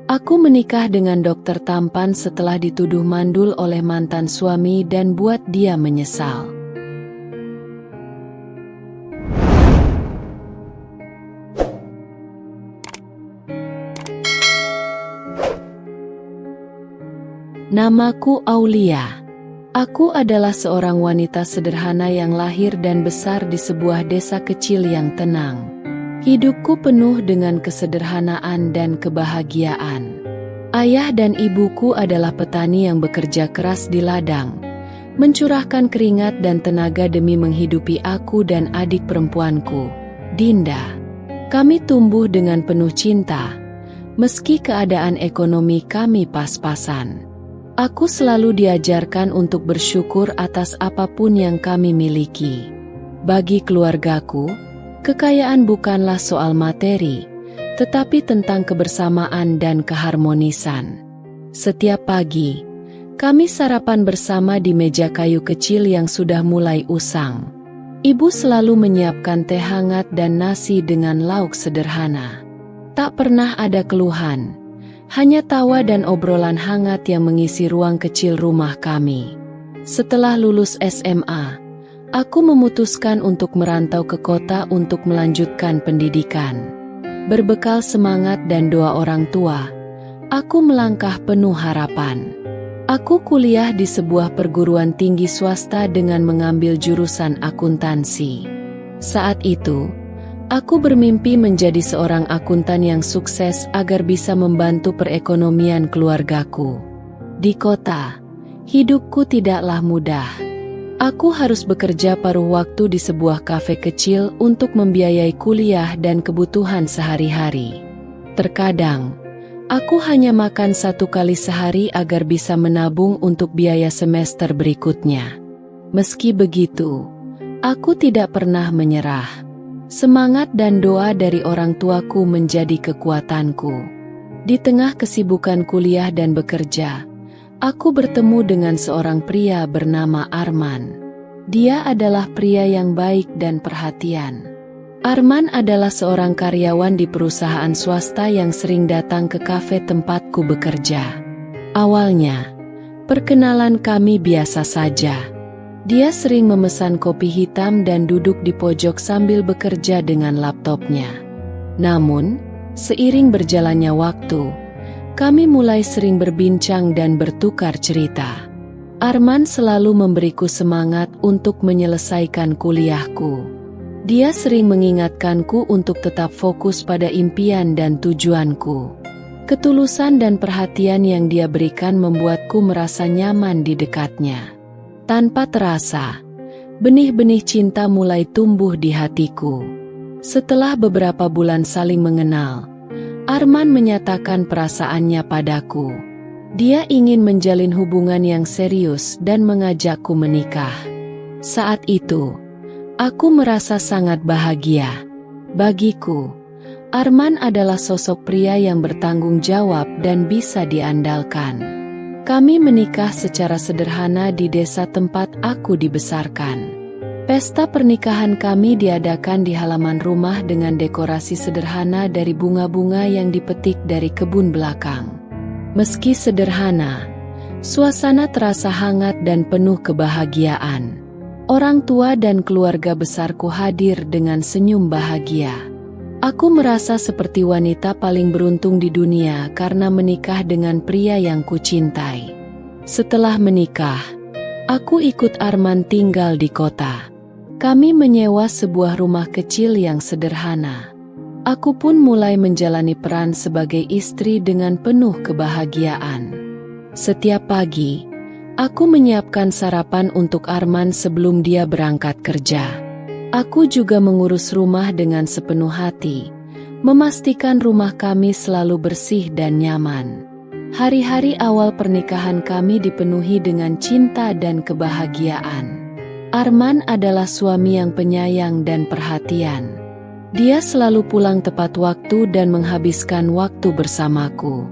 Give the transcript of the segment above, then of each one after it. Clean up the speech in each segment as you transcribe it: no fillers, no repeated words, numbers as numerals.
Aku menikah dengan dokter tampan setelah dituduh mandul oleh mantan suami dan buat dia menyesal. Namaku Aulia. Aku adalah seorang wanita sederhana yang lahir dan besar di sebuah desa kecil yang tenang. Hidupku penuh dengan kesederhanaan dan kebahagiaan. Ayah dan ibuku adalah petani yang bekerja keras di ladang, mencurahkan keringat dan tenaga demi menghidupi aku dan adik perempuanku, Dinda. Kami tumbuh dengan penuh cinta, meski keadaan ekonomi kami pas-pasan. Aku selalu diajarkan untuk bersyukur atas apapun yang kami miliki. Bagi keluargaku, kekayaan bukanlah soal materi, tetapi tentang kebersamaan dan keharmonisan. Setiap pagi, kami sarapan bersama di meja kayu kecil yang sudah mulai usang. Ibu selalu menyiapkan teh hangat dan nasi dengan lauk sederhana. Tak pernah ada keluhan. Hanya tawa dan obrolan hangat yang mengisi ruang kecil rumah kami. Setelah lulus SMA, aku memutuskan untuk merantau ke kota untuk melanjutkan pendidikan. Berbekal semangat dan doa orang tua, aku melangkah penuh harapan. Aku kuliah di sebuah perguruan tinggi swasta dengan mengambil jurusan akuntansi. Saat itu, aku bermimpi menjadi seorang akuntan yang sukses agar bisa membantu perekonomian keluargaku. Di kota, hidupku tidaklah mudah. Aku harus bekerja paruh waktu di sebuah kafe kecil untuk membiayai kuliah dan kebutuhan sehari-hari. Terkadang, aku hanya makan 1 kali sehari agar bisa menabung untuk biaya semester berikutnya. Meski begitu, aku tidak pernah menyerah. Semangat dan doa dari orang tuaku menjadi kekuatanku. Di tengah kesibukan kuliah dan bekerja, aku bertemu dengan seorang pria bernama Arman. Dia adalah pria yang baik dan perhatian. Arman adalah seorang karyawan di perusahaan swasta yang sering datang ke kafe tempatku bekerja. Awalnya, perkenalan kami biasa saja. Dia sering memesan kopi hitam dan duduk di pojok sambil bekerja dengan laptopnya. Namun, seiring berjalannya waktu, kami mulai sering berbincang dan bertukar cerita. Arman selalu memberiku semangat untuk menyelesaikan kuliahku. Dia sering mengingatkanku untuk tetap fokus pada impian dan tujuanku. Ketulusan dan perhatian yang dia berikan membuatku merasa nyaman di dekatnya. Tanpa terasa, benih-benih cinta mulai tumbuh di hatiku. Setelah beberapa bulan saling mengenal, Arman menyatakan perasaannya padaku. Dia ingin menjalin hubungan yang serius dan mengajakku menikah. Saat itu, aku merasa sangat bahagia. Bagiku, Arman adalah sosok pria yang bertanggung jawab dan bisa diandalkan. Kami menikah secara sederhana di desa tempat aku dibesarkan. Pesta pernikahan kami diadakan di halaman rumah dengan dekorasi sederhana dari bunga-bunga yang dipetik dari kebun belakang. Meski sederhana, suasana terasa hangat dan penuh kebahagiaan. Orang tua dan keluarga besarku hadir dengan senyum bahagia. Aku merasa seperti wanita paling beruntung di dunia karena menikah dengan pria yang kucintai. Setelah menikah, aku ikut Arman tinggal di kota. Kami menyewa sebuah rumah kecil yang sederhana. Aku pun mulai menjalani peran sebagai istri dengan penuh kebahagiaan. Setiap pagi, aku menyiapkan sarapan untuk Arman sebelum dia berangkat kerja. Aku juga mengurus rumah dengan sepenuh hati, memastikan rumah kami selalu bersih dan nyaman. Hari-hari awal pernikahan kami dipenuhi dengan cinta dan kebahagiaan. Arman adalah suami yang penyayang dan perhatian. Dia selalu pulang tepat waktu dan menghabiskan waktu bersamaku.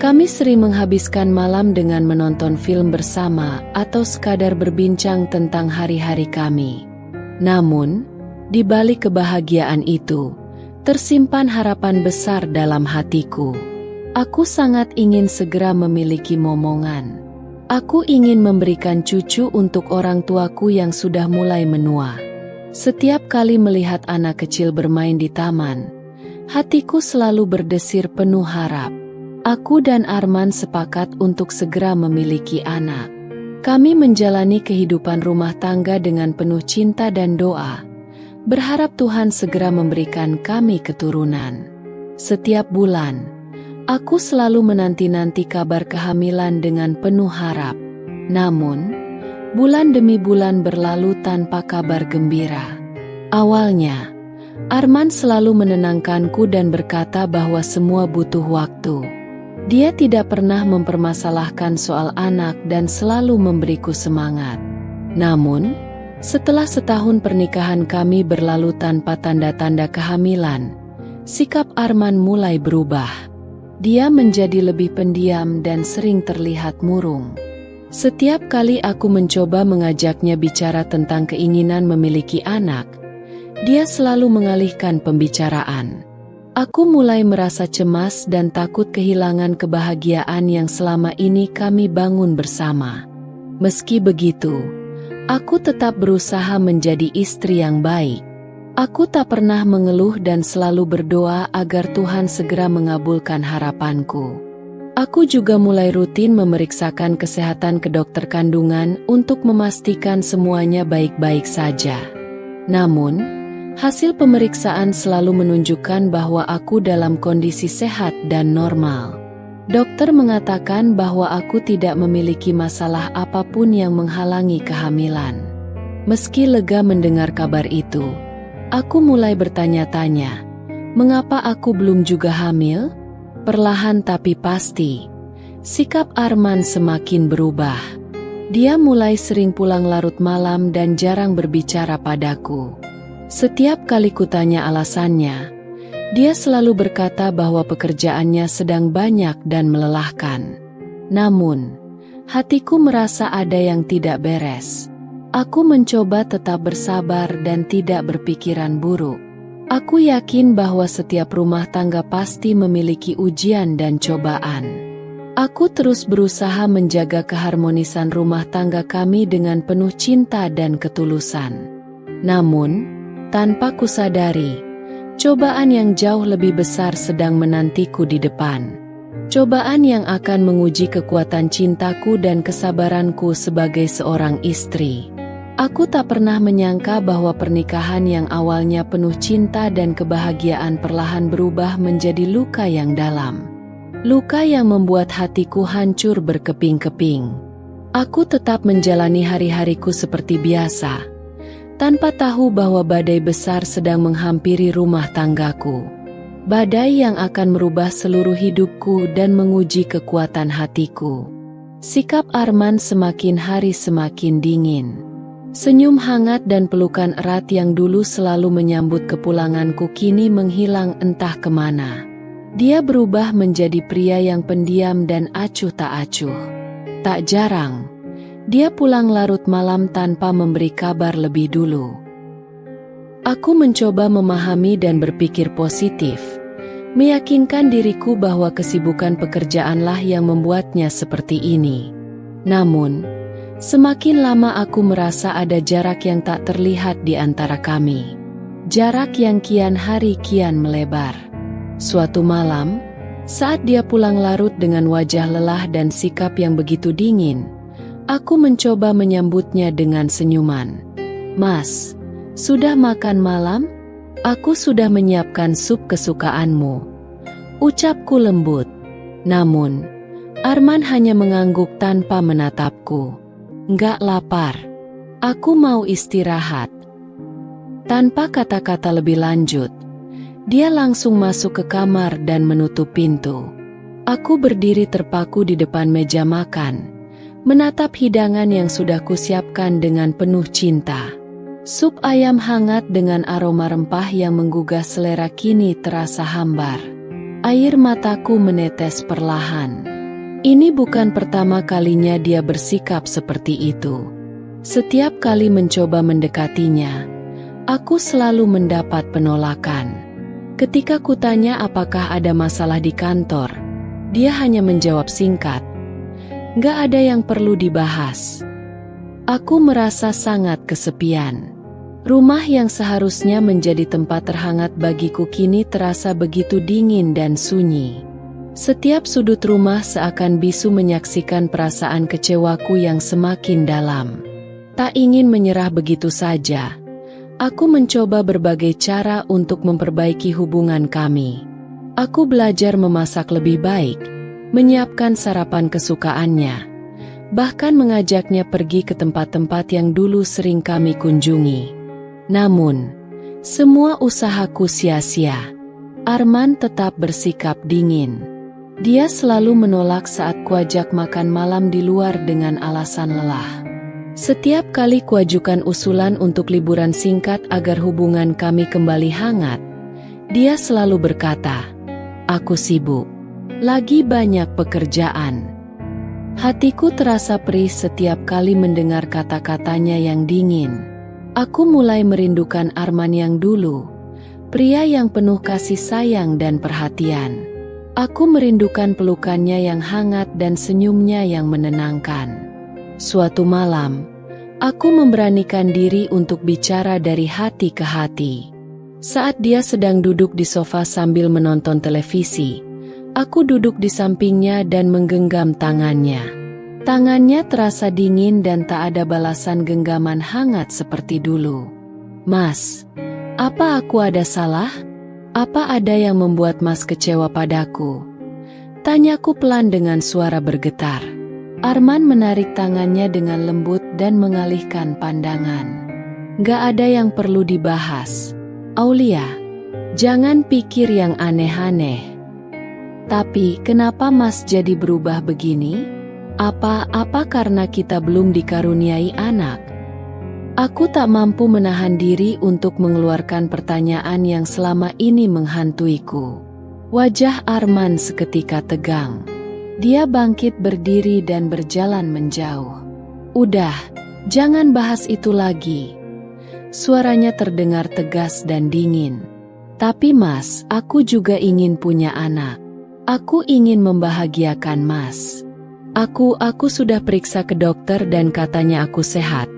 Kami sering menghabiskan malam dengan menonton film bersama atau sekadar berbincang tentang hari-hari kami. Namun, di balik kebahagiaan itu, tersimpan harapan besar dalam hatiku. Aku sangat ingin segera memiliki momongan. Aku ingin memberikan cucu untuk orang tuaku yang sudah mulai menua. Setiap kali melihat anak kecil bermain di taman, hatiku selalu berdesir penuh harap. Aku dan Arman sepakat untuk segera memiliki anak. Kami menjalani kehidupan rumah tangga dengan penuh cinta dan doa, berharap Tuhan segera memberikan kami keturunan. Setiap bulan, aku selalu menanti-nanti kabar kehamilan dengan penuh harap. Namun, bulan demi bulan berlalu tanpa kabar gembira. Awalnya, Arman selalu menenangkanku dan berkata bahwa semua butuh waktu. Dia tidak pernah mempermasalahkan soal anak dan selalu memberiku semangat. Namun, setelah setahun pernikahan kami berlalu tanpa tanda-tanda kehamilan, sikap Arman mulai berubah. Dia menjadi lebih pendiam dan sering terlihat murung. Setiap kali aku mencoba mengajaknya bicara tentang keinginan memiliki anak, dia selalu mengalihkan pembicaraan. Aku mulai merasa cemas dan takut kehilangan kebahagiaan yang selama ini kami bangun bersama. Meski begitu, aku tetap berusaha menjadi istri yang baik. Aku tak pernah mengeluh dan selalu berdoa agar Tuhan segera mengabulkan harapanku. Aku juga mulai rutin memeriksakan kesehatan ke dokter kandungan untuk memastikan semuanya baik-baik saja. Namun, hasil pemeriksaan selalu menunjukkan bahwa aku dalam kondisi sehat dan normal. Dokter mengatakan bahwa aku tidak memiliki masalah apapun yang menghalangi kehamilan. Meski lega mendengar kabar itu, aku mulai bertanya-tanya, mengapa aku belum juga hamil? Perlahan tapi pasti, sikap Arman semakin berubah. Dia mulai sering pulang larut malam dan jarang berbicara padaku. Setiap kali kutanya alasannya, dia selalu berkata bahwa pekerjaannya sedang banyak dan melelahkan. Namun, hatiku merasa ada yang tidak beres. Aku mencoba tetap bersabar dan tidak berpikiran buruk. Aku yakin bahwa setiap rumah tangga pasti memiliki ujian dan cobaan. Aku terus berusaha menjaga keharmonisan rumah tangga kami dengan penuh cinta dan ketulusan. Namun, tanpa kusadari, cobaan yang jauh lebih besar sedang menantiku di depan. Cobaan yang akan menguji kekuatan cintaku dan kesabaranku sebagai seorang istri. Aku tak pernah menyangka bahwa pernikahan yang awalnya penuh cinta dan kebahagiaan perlahan berubah menjadi luka yang dalam. Luka yang membuat hatiku hancur berkeping-keping. Aku tetap menjalani hari-hariku seperti biasa, tanpa tahu bahwa badai besar sedang menghampiri rumah tanggaku. Badai yang akan merubah seluruh hidupku dan menguji kekuatan hatiku. Sikap Arman semakin hari semakin dingin. Senyum hangat dan pelukan erat yang dulu selalu menyambut kepulanganku kini menghilang entah kemana. Dia berubah menjadi pria yang pendiam dan acuh tak acuh. Tak jarang, dia pulang larut malam tanpa memberi kabar lebih dulu. Aku mencoba memahami dan berpikir positif, meyakinkan diriku bahwa kesibukan pekerjaanlah yang membuatnya seperti ini. Namun, semakin lama aku merasa ada jarak yang tak terlihat di antara kami. Jarak yang kian hari kian melebar. Suatu malam, saat dia pulang larut dengan wajah lelah dan sikap yang begitu dingin, aku mencoba menyambutnya dengan senyuman. "Mas, sudah makan malam? Aku sudah menyiapkan sup kesukaanmu," ucapku lembut. Namun, Arman hanya mengangguk tanpa menatapku. "Nggak lapar. Aku mau istirahat." Tanpa kata-kata lebih lanjut, dia langsung masuk ke kamar dan menutup pintu. Aku berdiri terpaku di depan meja makan, menatap hidangan yang sudah kusiapkan dengan penuh cinta. Sup ayam hangat dengan aroma rempah yang menggugah selera kini terasa hambar. Air mataku menetes perlahan. Ini bukan pertama kalinya dia bersikap seperti itu. Setiap kali mencoba mendekatinya, aku selalu mendapat penolakan. Ketika kutanya apakah ada masalah di kantor, Dia hanya menjawab singkat, "Nggak ada yang perlu dibahas." Aku merasa sangat kesepian. Rumah yang seharusnya menjadi tempat terhangat bagiku kini terasa begitu dingin dan sunyi. Setiap sudut rumah seakan bisu menyaksikan perasaan kecewaku yang semakin dalam. Tak ingin menyerah begitu saja, aku mencoba berbagai cara untuk memperbaiki hubungan kami. Aku belajar memasak lebih baik, menyiapkan sarapan kesukaannya, bahkan mengajaknya pergi ke tempat-tempat yang dulu sering kami kunjungi. Namun, semua usahaku sia-sia. Arman tetap bersikap dingin. Dia selalu menolak saat kuajak makan malam di luar dengan alasan lelah. Setiap kali kuajukan usulan untuk liburan singkat agar hubungan kami kembali hangat, dia selalu berkata, "Aku sibuk. Lagi banyak pekerjaan." Hatiku terasa perih setiap kali mendengar kata-katanya yang dingin. Aku mulai merindukan Arman yang dulu, pria yang penuh kasih sayang dan perhatian. Aku merindukan pelukannya yang hangat dan senyumnya yang menenangkan. Suatu malam, aku memberanikan diri untuk bicara dari hati ke hati. Saat dia sedang duduk di sofa sambil menonton televisi, aku duduk di sampingnya dan menggenggam tangannya. Tangannya terasa dingin dan tak ada balasan genggaman hangat seperti dulu. "Mas, apa aku ada salah? Apa ada yang membuat Mas kecewa padaku?" Tanyaku pelan dengan suara bergetar. Arman menarik tangannya dengan lembut dan mengalihkan pandangan. "Gak ada yang perlu dibahas, Aulia. Jangan pikir yang aneh-aneh. Tapi kenapa Mas jadi berubah begini? Apa karena kita belum dikaruniai anak?" Aku tak mampu menahan diri untuk mengeluarkan pertanyaan yang selama ini menghantuiku. Wajah Arman seketika tegang. Dia bangkit berdiri dan berjalan menjauh. "Udah, jangan bahas itu lagi." Suaranya terdengar tegas dan dingin. "Tapi Mas, aku juga ingin punya anak. Aku ingin membahagiakan Mas. Aku sudah periksa ke dokter dan katanya aku sehat.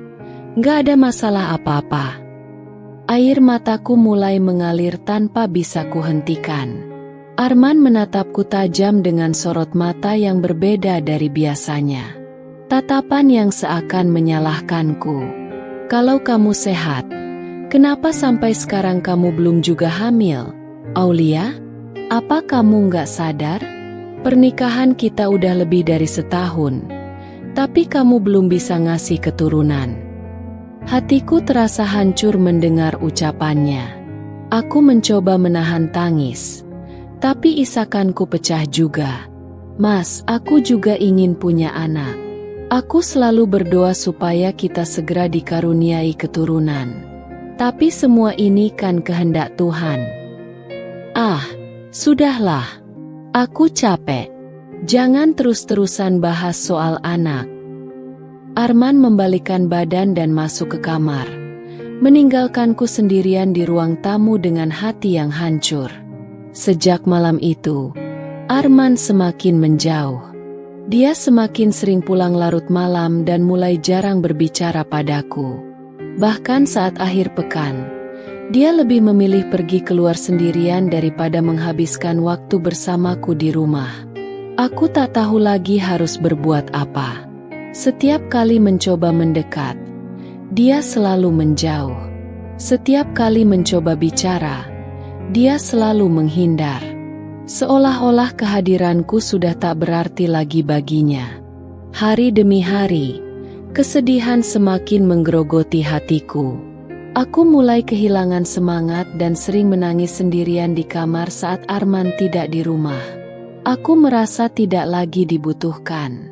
Nggak ada masalah apa-apa." Air mataku mulai mengalir tanpa bisa kuhentikan. Arman menatapku tajam dengan sorot mata yang berbeda dari biasanya. Tatapan yang seakan menyalahkanku. "Kalau kamu sehat, kenapa sampai sekarang kamu belum juga hamil, Aulia? Apa kamu nggak sadar? Pernikahan kita udah lebih dari setahun, tapi kamu belum bisa ngasih keturunan." Hatiku terasa hancur mendengar ucapannya. Aku mencoba menahan tangis, tapi isakanku pecah juga. "Mas, aku juga ingin punya anak. Aku selalu berdoa supaya kita segera dikaruniai keturunan. Tapi semua ini kan kehendak Tuhan." "Ah, sudahlah. Aku capek. Jangan terus-terusan bahas soal anak." Arman membalikkan badan dan masuk ke kamar, meninggalkanku sendirian di ruang tamu dengan hati yang hancur. Sejak malam itu, Arman semakin menjauh. Dia semakin sering pulang larut malam dan mulai jarang berbicara padaku. Bahkan saat akhir pekan, dia lebih memilih pergi keluar sendirian daripada menghabiskan waktu bersamaku di rumah. Aku tak tahu lagi harus berbuat apa. Setiap kali mencoba mendekat, dia selalu menjauh. Setiap kali mencoba bicara, dia selalu menghindar. Seolah-olah kehadiranku sudah tak berarti lagi baginya. Hari demi hari, kesedihan semakin menggerogoti hatiku. Aku mulai kehilangan semangat dan sering menangis sendirian di kamar saat Arman tidak di rumah. Aku merasa tidak lagi dibutuhkan.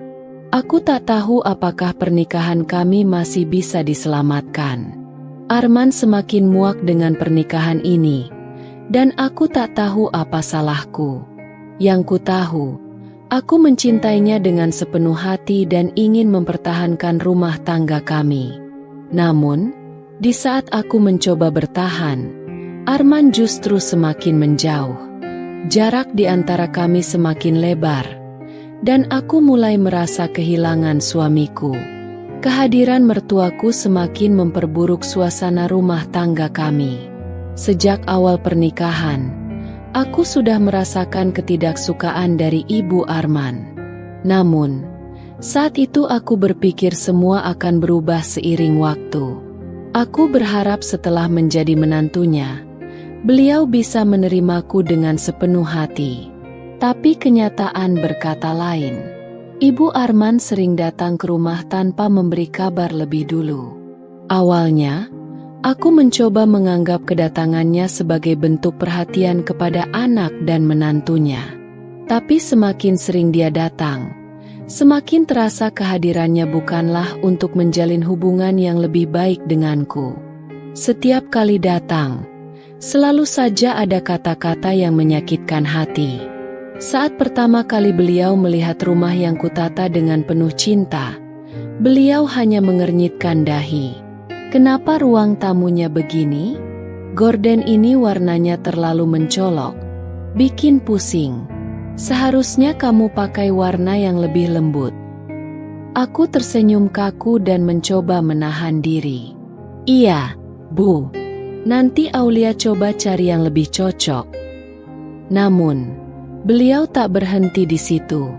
Aku tak tahu apakah pernikahan kami masih bisa diselamatkan. Arman semakin muak dengan pernikahan ini, dan aku tak tahu apa salahku. Yang ku tahu, aku mencintainya dengan sepenuh hati dan ingin mempertahankan rumah tangga kami. Namun, di saat aku mencoba bertahan, Arman justru semakin menjauh. Jarak di antara kami semakin lebar, dan aku mulai merasa kehilangan suamiku. Kehadiran mertuaku semakin memperburuk suasana rumah tangga kami. Sejak awal pernikahan, aku sudah merasakan ketidaksukaan dari Ibu Arman. Namun, saat itu aku berpikir semua akan berubah seiring waktu. Aku berharap setelah menjadi menantunya, beliau bisa menerimaku dengan sepenuh hati. Tapi kenyataan berkata lain. Ibu Arman sering datang ke rumah tanpa memberi kabar lebih dulu. Awalnya, aku mencoba menganggap kedatangannya sebagai bentuk perhatian kepada anak dan menantunya. Tapi semakin sering dia datang, semakin terasa kehadirannya bukanlah untuk menjalin hubungan yang lebih baik denganku. Setiap kali datang, selalu saja ada kata-kata yang menyakitkan hati. Saat pertama kali beliau melihat rumah yang kutata dengan penuh cinta, beliau hanya mengernyitkan dahi. Kenapa ruang tamunya begini? Gorden ini warnanya terlalu mencolok, bikin pusing. Seharusnya kamu pakai warna yang lebih lembut. Aku tersenyum kaku dan mencoba menahan diri. Iya, Bu. Nanti Aulia coba cari yang lebih cocok. Namun, beliau tak berhenti di situ.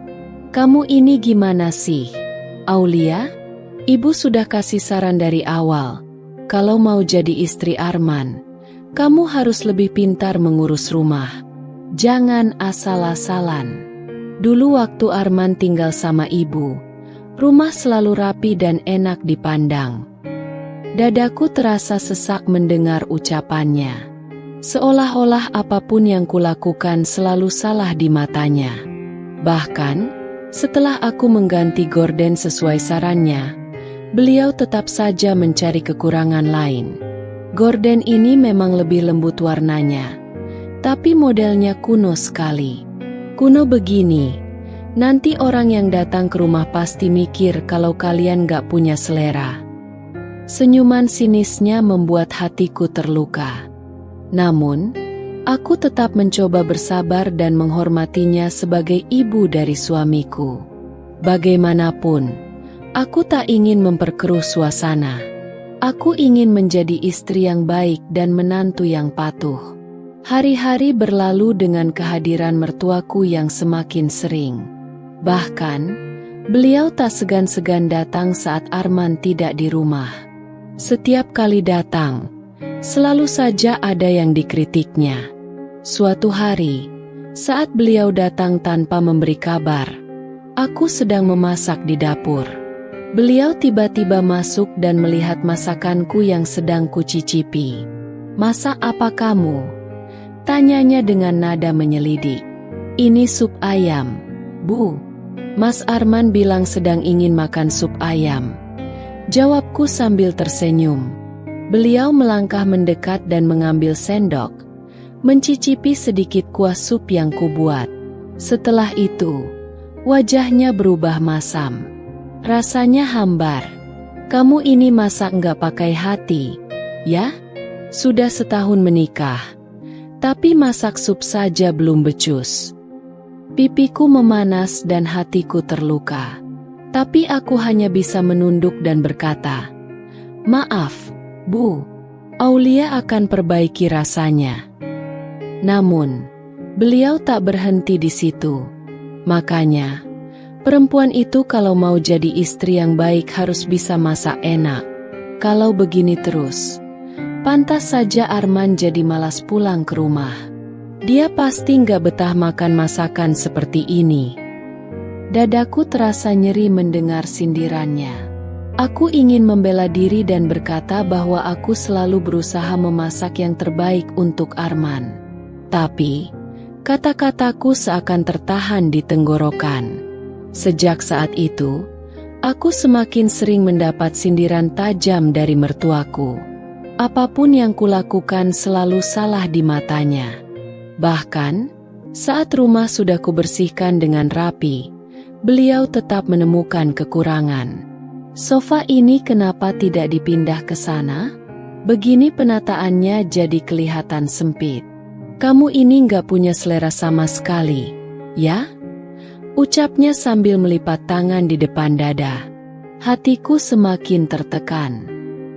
Kamu ini gimana sih, Aulia? Ibu sudah kasih saran dari awal. Kalau mau jadi istri Arman, kamu harus lebih pintar mengurus rumah. Jangan asal-asalan. Dulu waktu Arman tinggal sama ibu, rumah selalu rapi dan enak dipandang. Dadaku terasa sesak mendengar ucapannya. Seolah-olah apapun yang kulakukan selalu salah di matanya. Bahkan, setelah aku mengganti gorden sesuai sarannya, beliau tetap saja mencari kekurangan lain. Gorden ini memang lebih lembut warnanya, tapi modelnya kuno sekali. Kuno begini, nanti orang yang datang ke rumah pasti mikir kalau kalian gak punya selera. Senyuman sinisnya membuat hatiku terluka. Namun, aku tetap mencoba bersabar dan menghormatinya sebagai ibu dari suamiku. Bagaimanapun, aku tak ingin memperkeruh suasana. Aku ingin menjadi istri yang baik dan menantu yang patuh. Hari-hari berlalu dengan kehadiran mertuaku yang semakin sering. Bahkan, beliau tak segan-segan datang saat Arman tidak di rumah. Setiap kali datang, selalu saja ada yang dikritiknya. Suatu hari, saat beliau datang tanpa memberi kabar, aku sedang memasak di dapur. Beliau tiba-tiba masuk dan melihat masakanku yang sedang kucicipi. "Masak apa kamu?" tanyanya dengan nada menyelidik. "Ini sup ayam, Bu." Mas Arman bilang sedang ingin makan sup ayam. Jawabku sambil tersenyum. Beliau melangkah mendekat dan mengambil sendok, mencicipi sedikit kuah sup yang kubuat. Setelah itu, wajahnya berubah masam. Rasanya hambar. "Kamu ini masak nggak pakai hati, ya? Sudah setahun menikah, tapi masak sup saja belum becus." Pipiku memanas dan hatiku terluka. Tapi aku hanya bisa menunduk dan berkata, "Maaf, Bu. Aulia akan perbaiki rasanya." Namun, beliau tak berhenti di situ. Makanya, perempuan itu kalau mau jadi istri yang baik harus bisa masak enak. Kalau begini terus, pantas saja Arman jadi malas pulang ke rumah. Dia pasti nggak betah makan masakan seperti ini. Dadaku terasa nyeri mendengar sindirannya. Aku ingin membela diri dan berkata bahwa aku selalu berusaha memasak yang terbaik untuk Arman. Tapi, kata-kataku seakan tertahan di tenggorokan. Sejak saat itu, aku semakin sering mendapat sindiran tajam dari mertuaku. Apapun yang kulakukan selalu salah di matanya. Bahkan, saat rumah sudah kubersihkan dengan rapi, beliau tetap menemukan kekurangan. "Sofa ini kenapa tidak dipindah ke sana? Begini penataannya jadi kelihatan sempit. Kamu ini nggak punya selera sama sekali, ya? Ucapnya sambil melipat tangan di depan dada. Hatiku semakin tertekan.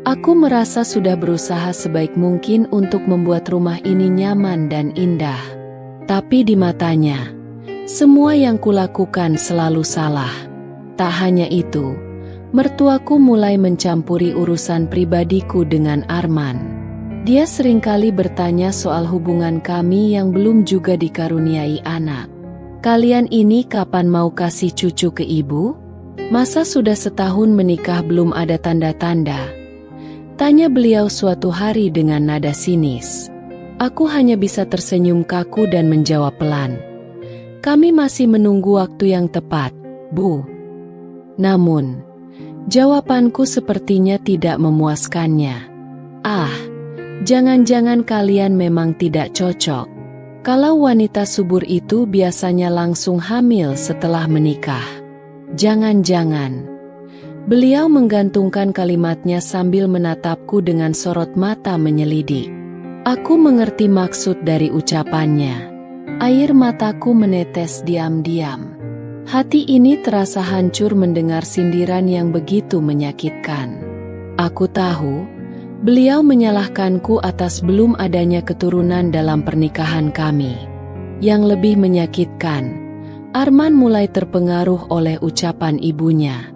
Aku merasa sudah berusaha sebaik mungkin untuk membuat rumah ini nyaman dan indah. Tapi di matanya, semua yang kulakukan selalu salah. Tak hanya itu, mertuaku mulai mencampuri urusan pribadiku dengan Arman. Dia seringkali bertanya soal hubungan kami yang belum juga dikaruniai anak. Kalian ini kapan mau kasih cucu ke ibu? Masa sudah setahun menikah belum ada tanda-tanda? Tanya beliau suatu hari dengan nada sinis. Aku hanya bisa tersenyum kaku dan menjawab pelan. Kami masih menunggu waktu yang tepat, Bu. Namun, jawabanku sepertinya tidak memuaskannya. Jangan-jangan kalian memang tidak cocok. Kalau wanita subur itu biasanya langsung hamil setelah menikah. Jangan-jangan. Beliau menggantungkan kalimatnya sambil menatapku dengan sorot mata menyelidik. Aku mengerti maksud dari ucapannya. Air mataku menetes diam-diam. Hati ini terasa hancur mendengar sindiran yang begitu menyakitkan. Aku tahu, beliau menyalahkanku atas belum adanya keturunan dalam pernikahan kami. Yang lebih menyakitkan, Arman mulai terpengaruh oleh ucapan ibunya.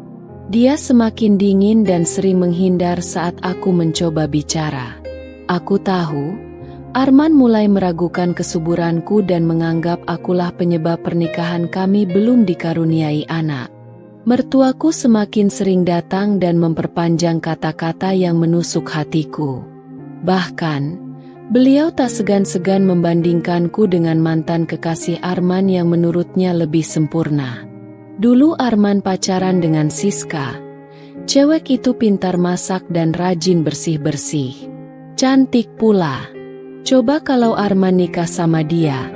Dia semakin dingin dan sering menghindar saat aku mencoba bicara. Aku tahu, Arman mulai meragukan kesuburanku dan menganggap akulah penyebab pernikahan kami belum dikaruniai anak. Mertuaku semakin sering datang dan memperpanjang kata-kata yang menusuk hatiku. Bahkan, beliau tak segan-segan membandingkanku dengan mantan kekasih Arman yang menurutnya lebih sempurna. Dulu Arman pacaran dengan Siska. Cewek itu pintar masak dan rajin bersih-bersih. Cantik pula. Coba kalau Arman nikah sama dia,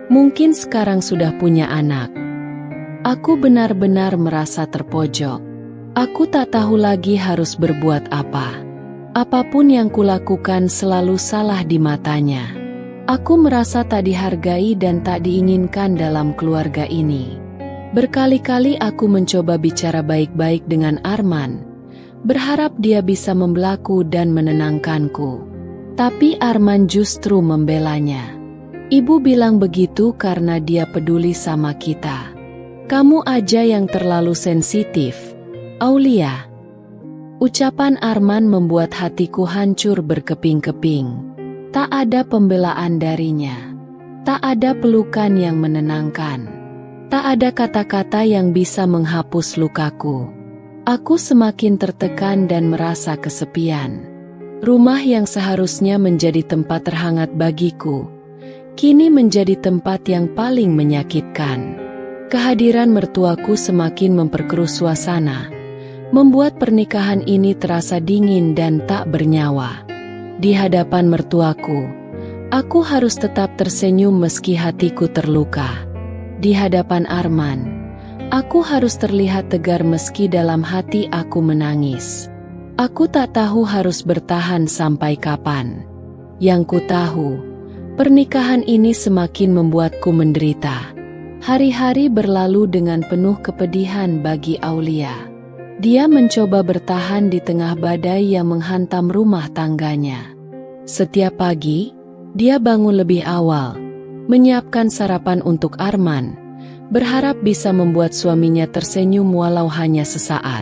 mungkin sekarang sudah punya anak. Aku benar-benar merasa terpojok. Aku tak tahu lagi harus berbuat apa. Apapun yang kulakukan selalu salah di matanya. Aku merasa tak dihargai dan tak diinginkan dalam keluarga ini. Berkali-kali aku mencoba bicara baik-baik dengan Arman, berharap dia bisa membelaku dan menenangkanku. Tapi Arman justru membelanya. Ibu bilang begitu karena dia peduli sama kita. Kamu aja yang terlalu sensitif, Aulia. Ucapan Arman membuat hatiku hancur berkeping-keping. Tak ada pembelaan darinya. Tak ada pelukan yang menenangkan. Tak ada kata-kata yang bisa menghapus lukaku. Aku semakin tertekan dan merasa kesepian. Rumah yang seharusnya menjadi tempat terhangat bagiku, kini menjadi tempat yang paling menyakitkan. Kehadiran mertuaku semakin memperkeruh suasana, membuat pernikahan ini terasa dingin dan tak bernyawa. Di hadapan mertuaku, aku harus tetap tersenyum meski hatiku terluka. Di hadapan Arman, aku harus terlihat tegar meski dalam hati aku menangis. Aku tak tahu harus bertahan sampai kapan. Yang ku tahu, pernikahan ini semakin membuatku menderita. Hari-hari berlalu dengan penuh kepedihan bagi Aulia. Dia mencoba bertahan di tengah badai yang menghantam rumah tangganya. Setiap pagi, dia bangun lebih awal, menyiapkan sarapan untuk Arman, berharap bisa membuat suaminya tersenyum walau hanya sesaat.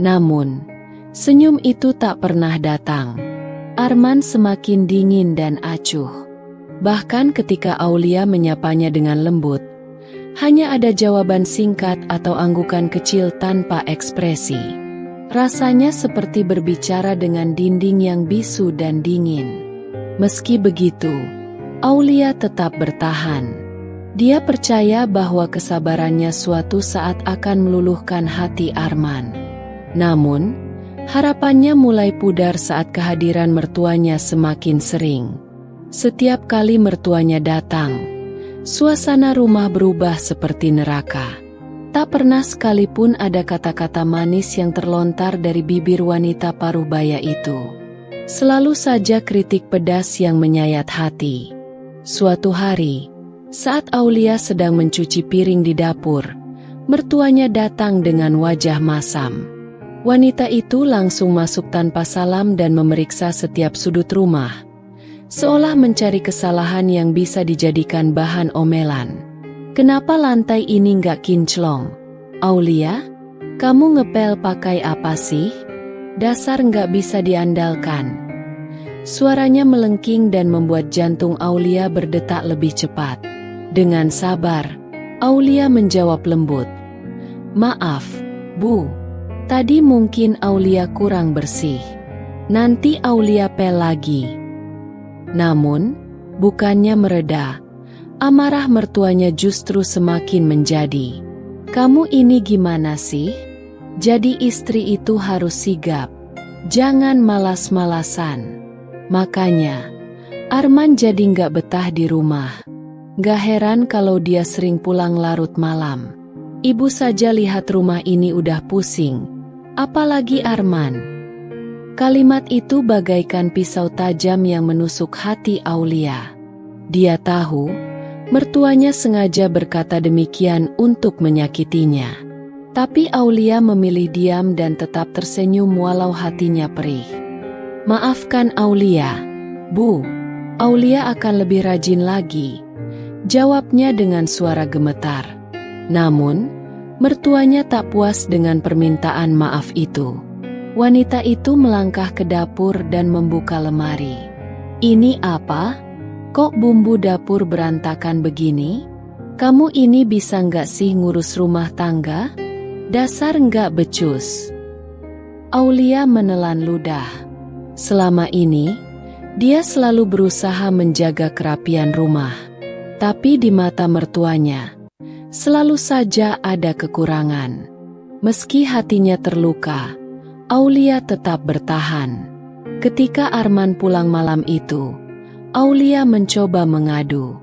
Namun, senyum itu tak pernah datang. Arman semakin dingin dan acuh. Bahkan ketika Aulia menyapanya dengan lembut, hanya ada jawaban singkat atau anggukan kecil tanpa ekspresi. Rasanya seperti berbicara dengan dinding yang bisu dan dingin. Meski begitu, Aulia tetap bertahan. Dia percaya bahwa kesabarannya suatu saat akan meluluhkan hati Arman. Namun, harapannya mulai pudar saat kehadiran mertuanya semakin sering. Setiap kali mertuanya datang, suasana rumah berubah seperti neraka. Tak pernah sekalipun ada kata-kata manis yang terlontar dari bibir wanita paruh baya itu. Selalu saja kritik pedas yang menyayat hati. Suatu hari, saat Aulia sedang mencuci piring di dapur, mertuanya datang dengan wajah masam. Wanita itu langsung masuk tanpa salam dan memeriksa setiap sudut rumah, seolah mencari kesalahan yang bisa dijadikan bahan omelan. "Kenapa lantai ini nggak kinclong? Aulia, kamu ngepel pakai apa sih? Dasar nggak bisa diandalkan." Suaranya melengking dan membuat jantung Aulia berdetak lebih cepat. Dengan sabar, Aulia menjawab lembut, "Maaf, Bu. Tadi mungkin Aulia kurang bersih. Nanti Aulia pel lagi." Namun, bukannya mereda, amarah mertuanya justru semakin menjadi. "Kamu ini gimana sih? Jadi istri itu harus sigap. Jangan malas-malasan." Makanya, Arman jadi nggak betah di rumah. Gak heran kalau dia sering pulang larut malam. Ibu saja lihat rumah ini udah pusing, apalagi Arman. Kalimat itu bagaikan pisau tajam yang menusuk hati Aulia. Dia tahu, mertuanya sengaja berkata demikian untuk menyakitinya. Tapi Aulia memilih diam dan tetap tersenyum walau hatinya perih. "Maafkan Aulia, Bu. Aulia akan lebih rajin lagi," jawabnya dengan suara gemetar. Namun, mertuanya tak puas dengan permintaan maaf itu. Wanita itu melangkah ke dapur dan membuka lemari. "Ini apa? Kok bumbu dapur berantakan begini? Kamu ini bisa nggak sih ngurus rumah tangga? Dasar nggak becus." Aulia menelan ludah. Selama ini, dia selalu berusaha menjaga kerapian rumah. Tapi di mata mertuanya, selalu saja ada kekurangan. Meski hatinya terluka, Aulia tetap bertahan. Ketika Arman pulang malam itu, Aulia mencoba mengadu.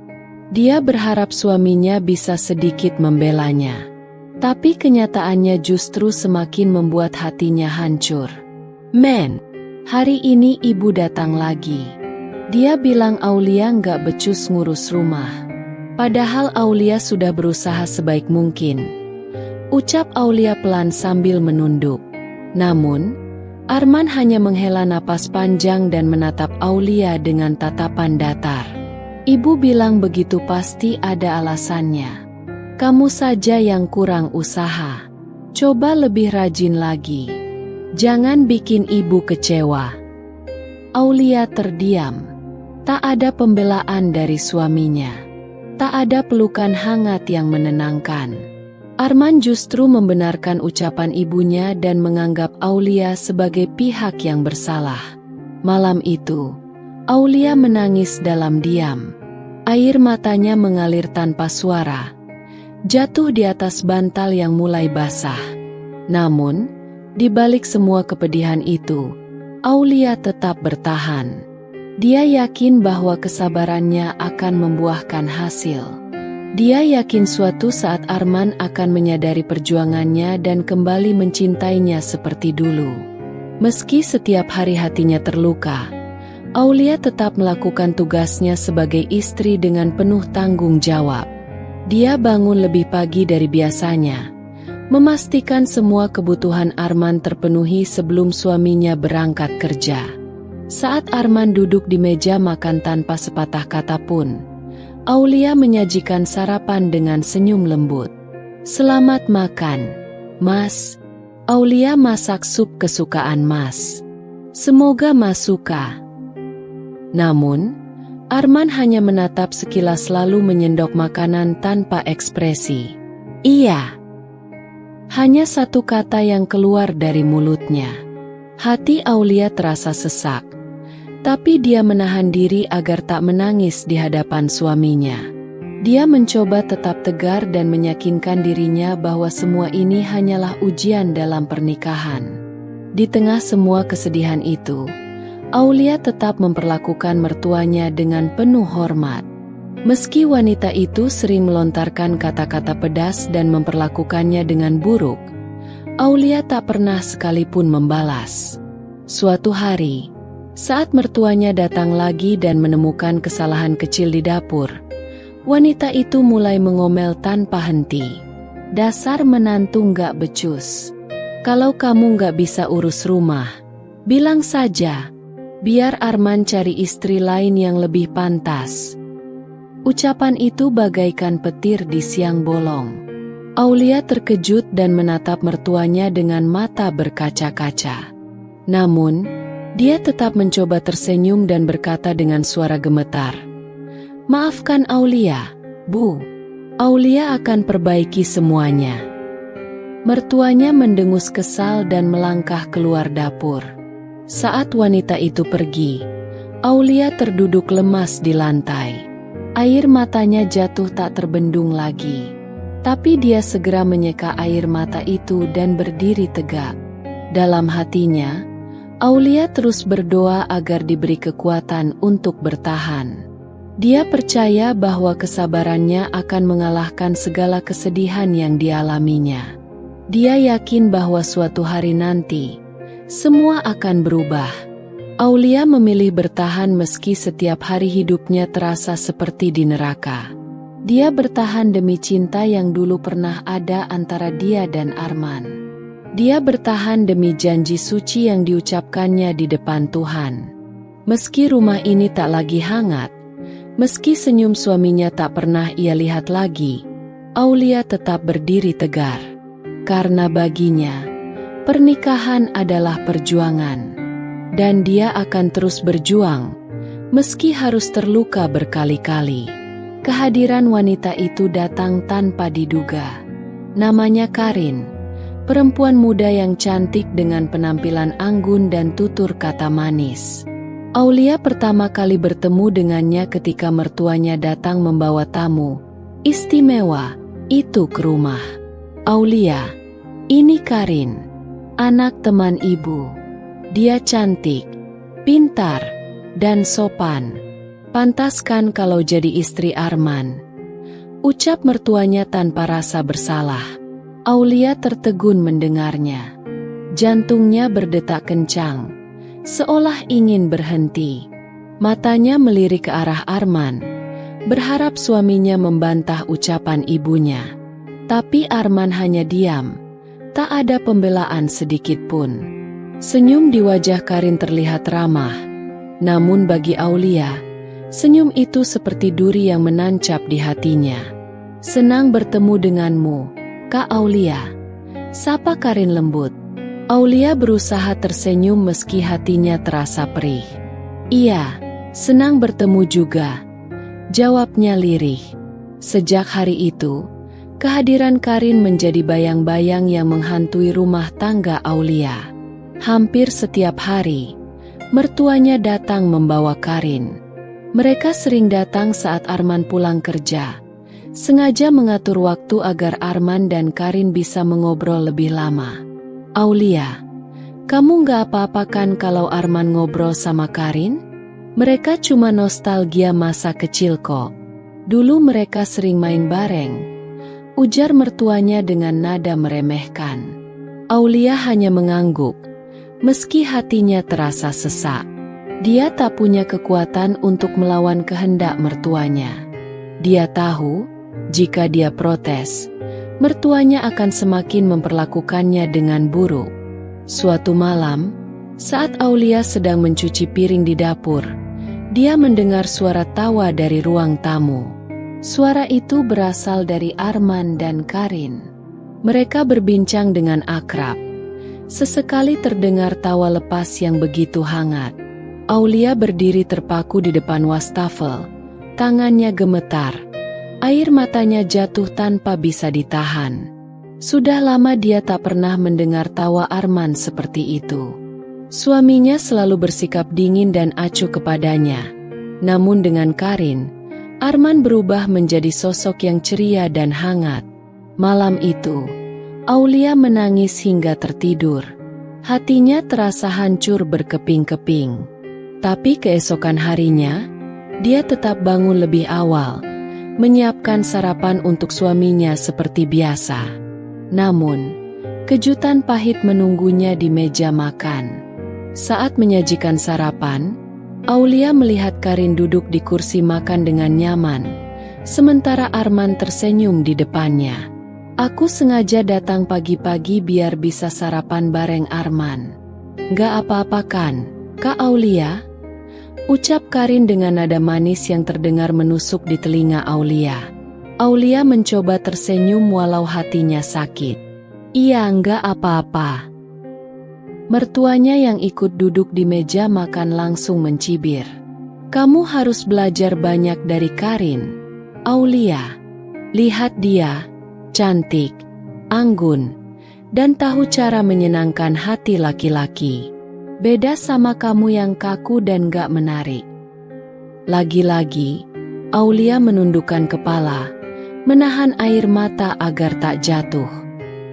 Dia berharap suaminya bisa sedikit membelanya. Tapi kenyataannya justru semakin membuat hatinya hancur. "Men, hari ini ibu datang lagi. Dia bilang Aulia nggak becus ngurus rumah." Padahal Aulia sudah berusaha sebaik mungkin, ucap Aulia pelan sambil menunduk. Namun, Arman hanya menghela napas panjang dan menatap Aulia dengan tatapan datar. "Ibu bilang begitu pasti ada alasannya. Kamu saja yang kurang usaha. Coba lebih rajin lagi. Jangan bikin ibu kecewa." Aulia terdiam. Tak ada pembelaan dari suaminya. Tak ada pelukan hangat yang menenangkan. Arman justru membenarkan ucapan ibunya dan menganggap Aulia sebagai pihak yang bersalah. Malam itu, Aulia menangis dalam diam. Air matanya mengalir tanpa suara, jatuh di atas bantal yang mulai basah. Namun, di balik semua kepedihan itu, Aulia tetap bertahan. Dia yakin bahwa kesabarannya akan membuahkan hasil. Dia yakin suatu saat Arman akan menyadari perjuangannya dan kembali mencintainya seperti dulu. Meski setiap hari hatinya terluka, Aulia tetap melakukan tugasnya sebagai istri dengan penuh tanggung jawab. Dia bangun lebih pagi dari biasanya, memastikan semua kebutuhan Arman terpenuhi sebelum suaminya berangkat kerja. Saat Arman duduk di meja makan tanpa sepatah kata pun, Aulia menyajikan sarapan dengan senyum lembut. "Selamat makan, Mas. Aulia masak sup kesukaan Mas. Semoga Mas suka." Namun, Arman hanya menatap sekilas lalu menyendok makanan tanpa ekspresi. "Iya." Hanya satu kata yang keluar dari mulutnya. Hati Aulia terasa sesak, tapi dia menahan diri agar tak menangis di hadapan suaminya. Dia mencoba tetap tegar dan meyakinkan dirinya bahwa semua ini hanyalah ujian dalam pernikahan. Di tengah semua kesedihan itu, Aulia tetap memperlakukan mertuanya dengan penuh hormat. Meski wanita itu sering melontarkan kata-kata pedas dan memperlakukannya dengan buruk, Aulia tak pernah sekalipun membalas. Suatu hari, Saat mertuanya datang lagi dan menemukan kesalahan kecil di dapur, wanita itu mulai mengomel tanpa henti. "Dasar menantu nggak becus. Kalau kamu nggak bisa urus rumah, bilang saja. Biar Arman cari istri lain yang lebih pantas." Ucapan itu bagaikan petir di siang bolong. Aulia terkejut dan menatap mertuanya dengan mata berkaca-kaca. Namun, dia tetap mencoba tersenyum dan berkata dengan suara gemetar, "Maafkan Aulia, Bu. Aulia akan perbaiki semuanya." Mertuanya mendengus kesal dan melangkah keluar dapur. Saat wanita itu pergi, Aulia terduduk lemas di lantai. Air matanya jatuh tak terbendung lagi. Tapi dia segera menyeka air mata itu dan berdiri tegak. Dalam hatinya, Aulia terus berdoa agar diberi kekuatan untuk bertahan. Dia percaya bahwa kesabarannya akan mengalahkan segala kesedihan yang dialaminya. Dia yakin bahwa suatu hari nanti, semua akan berubah. Aulia memilih bertahan meski setiap hari hidupnya terasa seperti di neraka. Dia bertahan demi cinta yang dulu pernah ada antara dia dan Arman. Dia bertahan demi janji suci yang diucapkannya di depan Tuhan. Meski rumah ini tak lagi hangat, meski senyum suaminya tak pernah ia lihat lagi, Aulia tetap berdiri tegar. Karena baginya, pernikahan adalah perjuangan. Dan dia akan terus berjuang, meski harus terluka berkali-kali. Kehadiran wanita itu datang tanpa diduga. Namanya Karin, perempuan muda yang cantik dengan penampilan anggun dan tutur kata manis. Aulia pertama kali bertemu dengannya ketika mertuanya datang membawa tamu istimewa itu ke rumah. "Aulia, ini Karin, anak teman ibu. Dia cantik, pintar, dan sopan. Pantaskan kalau jadi istri Arman," ucap mertuanya tanpa rasa bersalah. Aulia tertegun mendengarnya. Jantungnya berdetak kencang, seolah ingin berhenti. Matanya melirik ke arah Arman, berharap suaminya membantah ucapan ibunya. Tapi Arman hanya diam, tak ada pembelaan sedikit pun. Senyum di wajah Karin terlihat ramah, namun bagi Aulia, senyum itu seperti duri yang menancap di hatinya. "Senang bertemu denganmu, Kak Aulia," sapa Karin lembut. Aulia berusaha tersenyum meski hatinya terasa perih. "Iya, senang bertemu juga," jawabnya lirih. Sejak hari itu, kehadiran Karin menjadi bayang-bayang yang menghantui rumah tangga Aulia. Hampir setiap hari, mertuanya datang membawa Karin. Mereka sering datang saat Arman pulang kerja, sengaja mengatur waktu agar Arman dan Karin bisa mengobrol lebih lama. "Aulia, kamu nggak apa-apa kan kalau Arman ngobrol sama Karin? Mereka cuma nostalgia masa kecil kok. Dulu mereka sering main bareng," ujar mertuanya dengan nada meremehkan. Aulia hanya mengangguk, meski hatinya terasa sesak. Dia tak punya kekuatan untuk melawan kehendak mertuanya. Dia tahu, jika dia protes, mertuanya akan semakin memperlakukannya dengan buruk. Suatu malam, saat Aulia sedang mencuci piring di dapur, dia mendengar suara tawa dari ruang tamu. Suara itu berasal dari Arman dan Karin. Mereka berbincang dengan akrab. Sesekali terdengar tawa lepas yang begitu hangat. Aulia berdiri terpaku di depan wastafel, tangannya gemetar, air matanya jatuh tanpa bisa ditahan. Sudah lama dia tak pernah mendengar tawa Arman seperti itu. Suaminya selalu bersikap dingin dan acuh kepadanya. Namun dengan Karin, Arman berubah menjadi sosok yang ceria dan hangat. Malam itu, Aulia menangis hingga tertidur. Hatinya terasa hancur berkeping-keping. Tapi keesokan harinya, dia tetap bangun lebih awal, menyiapkan sarapan untuk suaminya seperti biasa. Namun, kejutan pahit menunggunya di meja makan. Saat menyajikan sarapan, Aulia melihat Karin duduk di kursi makan dengan nyaman, sementara Arman tersenyum di depannya. Aku sengaja datang pagi-pagi biar bisa sarapan bareng Arman. Gak apa-apa kan, Kak Aulia? Ucap Karin dengan nada manis yang terdengar menusuk di telinga Aulia. Aulia mencoba tersenyum walau hatinya sakit. Iya, enggak apa-apa. Mertuanya yang ikut duduk di meja makan langsung mencibir. Kamu harus belajar banyak dari Karin, Aulia. Lihat dia, cantik, anggun, dan tahu cara menyenangkan hati laki-laki. Beda sama kamu yang kaku dan gak menarik. Lagi-lagi, Aulia menundukkan kepala, menahan air mata agar tak jatuh.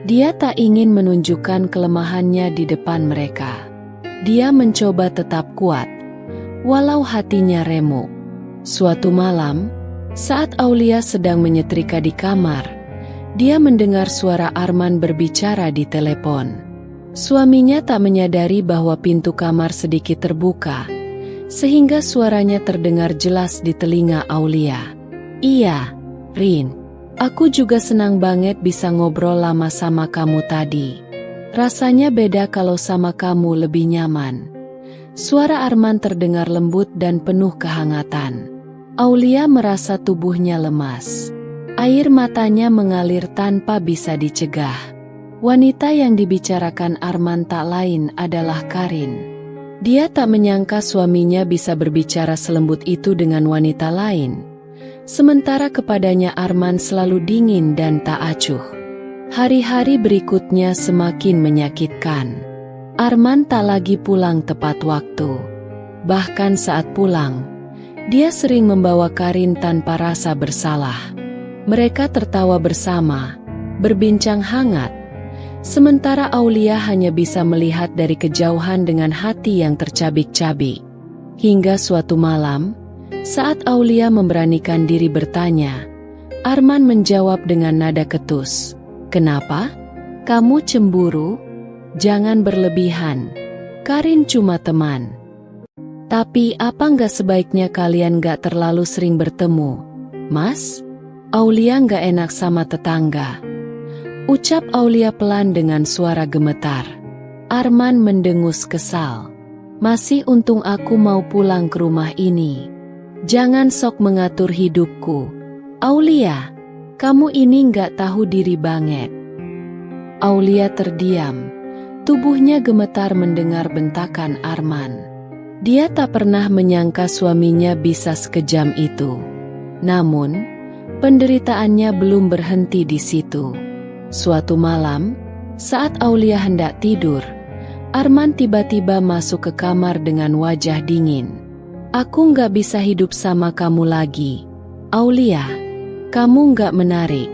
Dia tak ingin menunjukkan kelemahannya di depan mereka. Dia mencoba tetap kuat, walau hatinya remuk. Suatu malam, saat Aulia sedang menyetrika di kamar, dia mendengar suara Arman berbicara di telepon. Suaminya tak menyadari bahwa pintu kamar sedikit terbuka, sehingga suaranya terdengar jelas di telinga Aulia. Iya, Rin, aku juga senang banget bisa ngobrol lama sama kamu tadi. Rasanya beda kalau sama kamu lebih nyaman. Suara Arman terdengar lembut dan penuh kehangatan. Aulia merasa tubuhnya lemas. Air matanya mengalir tanpa bisa dicegah. Wanita yang dibicarakan Arman tak lain adalah Karin. Dia tak menyangka suaminya bisa berbicara selembut itu dengan wanita lain. Sementara kepadanya Arman selalu dingin dan tak acuh. Hari-hari berikutnya semakin menyakitkan. Arman tak lagi pulang tepat waktu. Bahkan saat pulang, dia sering membawa Karin tanpa rasa bersalah. Mereka tertawa bersama, berbincang hangat, sementara Aulia hanya bisa melihat dari kejauhan dengan hati yang tercabik-cabik. Hingga suatu malam, saat Aulia memberanikan diri bertanya, Arman menjawab dengan nada ketus, "Kenapa? Kamu cemburu? Jangan berlebihan. Karin cuma teman. Tapi apa nggak sebaiknya kalian nggak terlalu sering bertemu, Mas?" Aulia nggak enak sama tetangga. Ucap Aulia pelan dengan suara gemetar. Arman mendengus kesal. Masih untung aku mau pulang ke rumah ini. Jangan sok mengatur hidupku. Aulia, kamu ini nggak tahu diri banget. Aulia terdiam. Tubuhnya gemetar mendengar bentakan Arman. Dia tak pernah menyangka suaminya bisa sekejam itu. Namun, penderitaannya belum berhenti di situ. Suatu malam, saat Aulia hendak tidur, Arman tiba-tiba masuk ke kamar dengan wajah dingin. Aku nggak bisa hidup sama kamu lagi, Aulia. Kamu nggak menarik,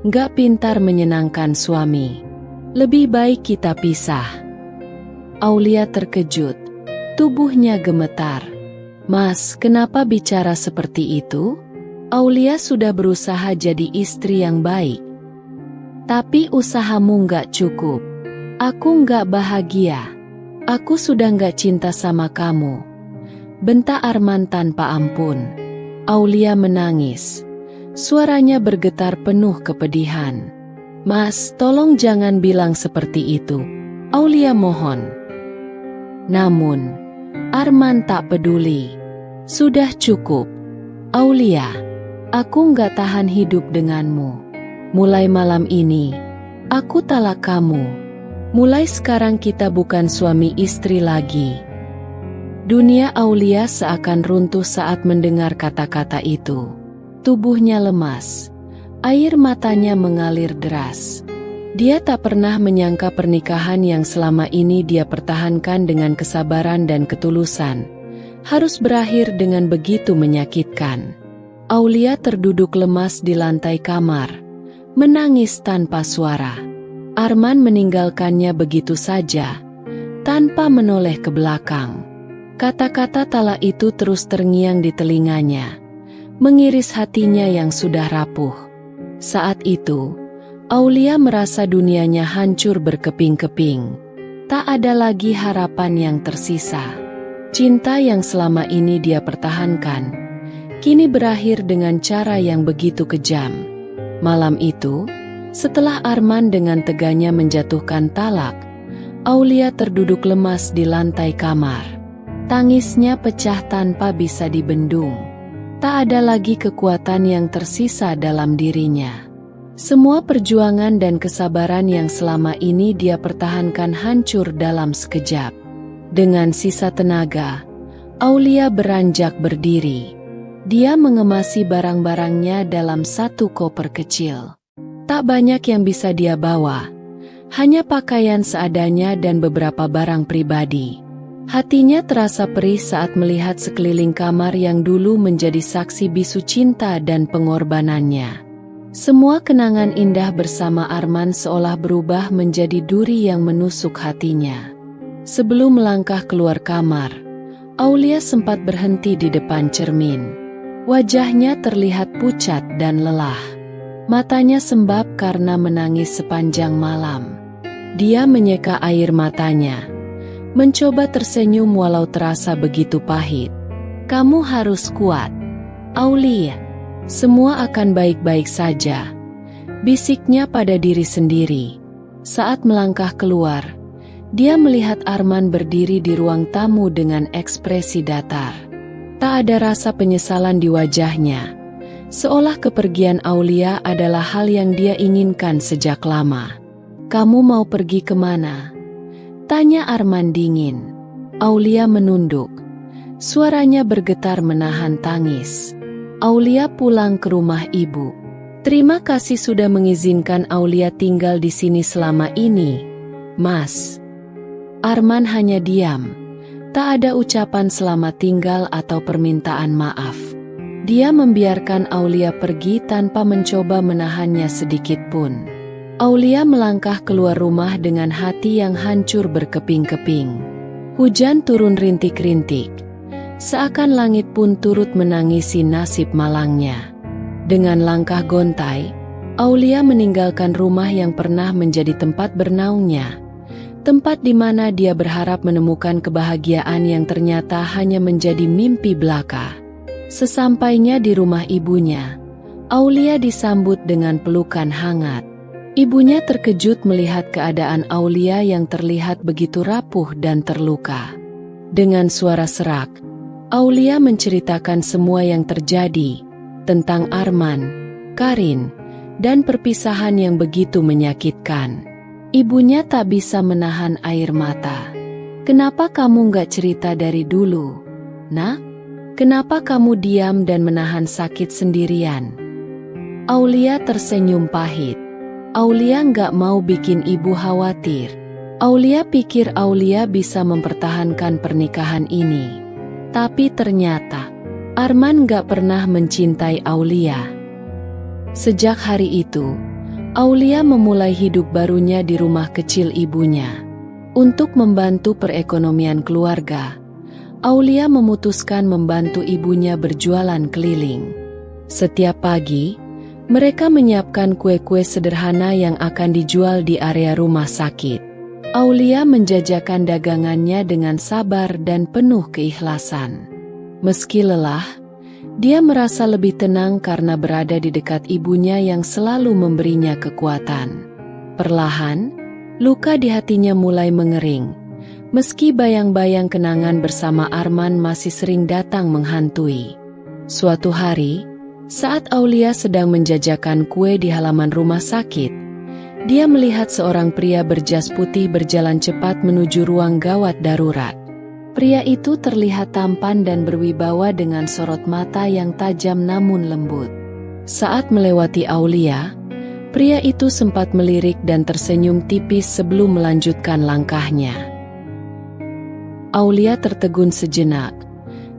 nggak pintar menyenangkan suami. Lebih baik kita pisah. Aulia terkejut, tubuhnya gemetar. Mas, kenapa bicara seperti itu? Aulia sudah berusaha jadi istri yang baik. Tapi usahamu nggak cukup. Aku nggak bahagia. Aku sudah nggak cinta sama kamu. Bentak Arman tanpa ampun. Aulia menangis. Suaranya bergetar penuh kepedihan. Mas, tolong jangan bilang seperti itu. Aulia mohon. Namun, Arman tak peduli. Sudah cukup, Aulia. Aku nggak tahan hidup denganmu. Mulai malam ini, aku talak kamu. Mulai sekarang kita bukan suami istri lagi. Dunia Aulia seakan runtuh saat mendengar kata-kata itu. Tubuhnya lemas. Air matanya mengalir deras. Dia tak pernah menyangka pernikahan yang selama ini dia pertahankan dengan kesabaran dan ketulusan harus berakhir dengan begitu menyakitkan. Aulia terduduk lemas di lantai kamar, menangis tanpa suara. Arman meninggalkannya begitu saja, tanpa menoleh ke belakang. Kata-kata talak itu terus terngiang di telinganya, mengiris hatinya yang sudah rapuh. Saat itu, Aulia merasa dunianya hancur berkeping-keping. Tak ada lagi harapan yang tersisa. Cinta yang selama ini dia pertahankan, kini berakhir dengan cara yang begitu kejam. Malam itu, setelah Arman dengan teganya menjatuhkan talak, Aulia terduduk lemas di lantai kamar. Tangisnya pecah tanpa bisa dibendung. Tak ada lagi kekuatan yang tersisa dalam dirinya. Semua perjuangan dan kesabaran yang selama ini dia pertahankan hancur dalam sekejap. Dengan sisa tenaga, Aulia beranjak berdiri. Dia mengemasi barang-barangnya dalam satu koper kecil. Tak banyak yang bisa dia bawa, hanya pakaian seadanya dan beberapa barang pribadi. Hatinya terasa perih saat melihat sekeliling kamar yang dulu menjadi saksi bisu cinta dan pengorbanannya. Semua kenangan indah bersama Arman seolah berubah menjadi duri yang menusuk hatinya. Sebelum melangkah keluar kamar, Aulia sempat berhenti di depan cermin. Wajahnya terlihat pucat dan lelah. Matanya sembab karena menangis sepanjang malam. Dia menyeka air matanya, mencoba tersenyum walau terasa begitu pahit. "Kamu harus kuat, Aulia. Semua akan baik-baik saja," bisiknya pada diri sendiri. Saat melangkah keluar, dia melihat Arman berdiri di ruang tamu dengan ekspresi datar. Tak ada rasa penyesalan di wajahnya, seolah kepergian Aulia adalah hal yang dia inginkan sejak lama. "Kamu mau pergi kemana?" tanya Arman dingin. Aulia menunduk. Suaranya bergetar menahan tangis. "Aulia pulang ke rumah ibu. Terima kasih sudah mengizinkan Aulia tinggal di sini selama ini, Mas." Arman hanya diam. Tak ada ucapan selamat tinggal atau permintaan maaf. Dia membiarkan Aulia pergi tanpa mencoba menahannya sedikit pun. Aulia melangkah keluar rumah dengan hati yang hancur berkeping-keping. Hujan turun rintik-rintik. Seakan langit pun turut menangisi nasib malangnya. Dengan langkah gontai, Aulia meninggalkan rumah yang pernah menjadi tempat bernaungnya. Tempat di mana dia berharap menemukan kebahagiaan yang ternyata hanya menjadi mimpi belaka. Sesampainya di rumah ibunya, Aulia disambut dengan pelukan hangat. Ibunya terkejut melihat keadaan Aulia yang terlihat begitu rapuh dan terluka. Dengan suara serak, Aulia menceritakan semua yang terjadi, tentang Arman, Karin, dan perpisahan yang begitu menyakitkan. Ibunya tak bisa menahan air mata. "Kenapa kamu gak cerita dari dulu, Nak? Kenapa kamu diam dan menahan sakit sendirian?" Aulia tersenyum pahit. Aulia gak mau bikin ibu khawatir. Aulia pikir Aulia bisa mempertahankan pernikahan ini. Tapi ternyata, Arman gak pernah mencintai Aulia. Sejak hari itu, Aulia memulai hidup barunya di rumah kecil ibunya. Untuk membantu perekonomian keluarga, Aulia memutuskan membantu ibunya berjualan keliling. Setiap pagi, mereka menyiapkan kue-kue sederhana yang akan dijual di area rumah sakit. Aulia menjajakan dagangannya dengan sabar dan penuh keikhlasan. Meski lelah, dia merasa lebih tenang karena berada di dekat ibunya yang selalu memberinya kekuatan. Perlahan, luka di hatinya mulai mengering. Meski bayang-bayang kenangan bersama Arman masih sering datang menghantui. Suatu hari, saat Aulia sedang menjajakan kue di halaman rumah sakit, dia melihat seorang pria berjas putih berjalan cepat menuju ruang gawat darurat. Pria itu terlihat tampan dan berwibawa dengan sorot mata yang tajam namun lembut. Saat melewati Aulia, pria itu sempat melirik dan tersenyum tipis sebelum melanjutkan langkahnya. Aulia tertegun sejenak,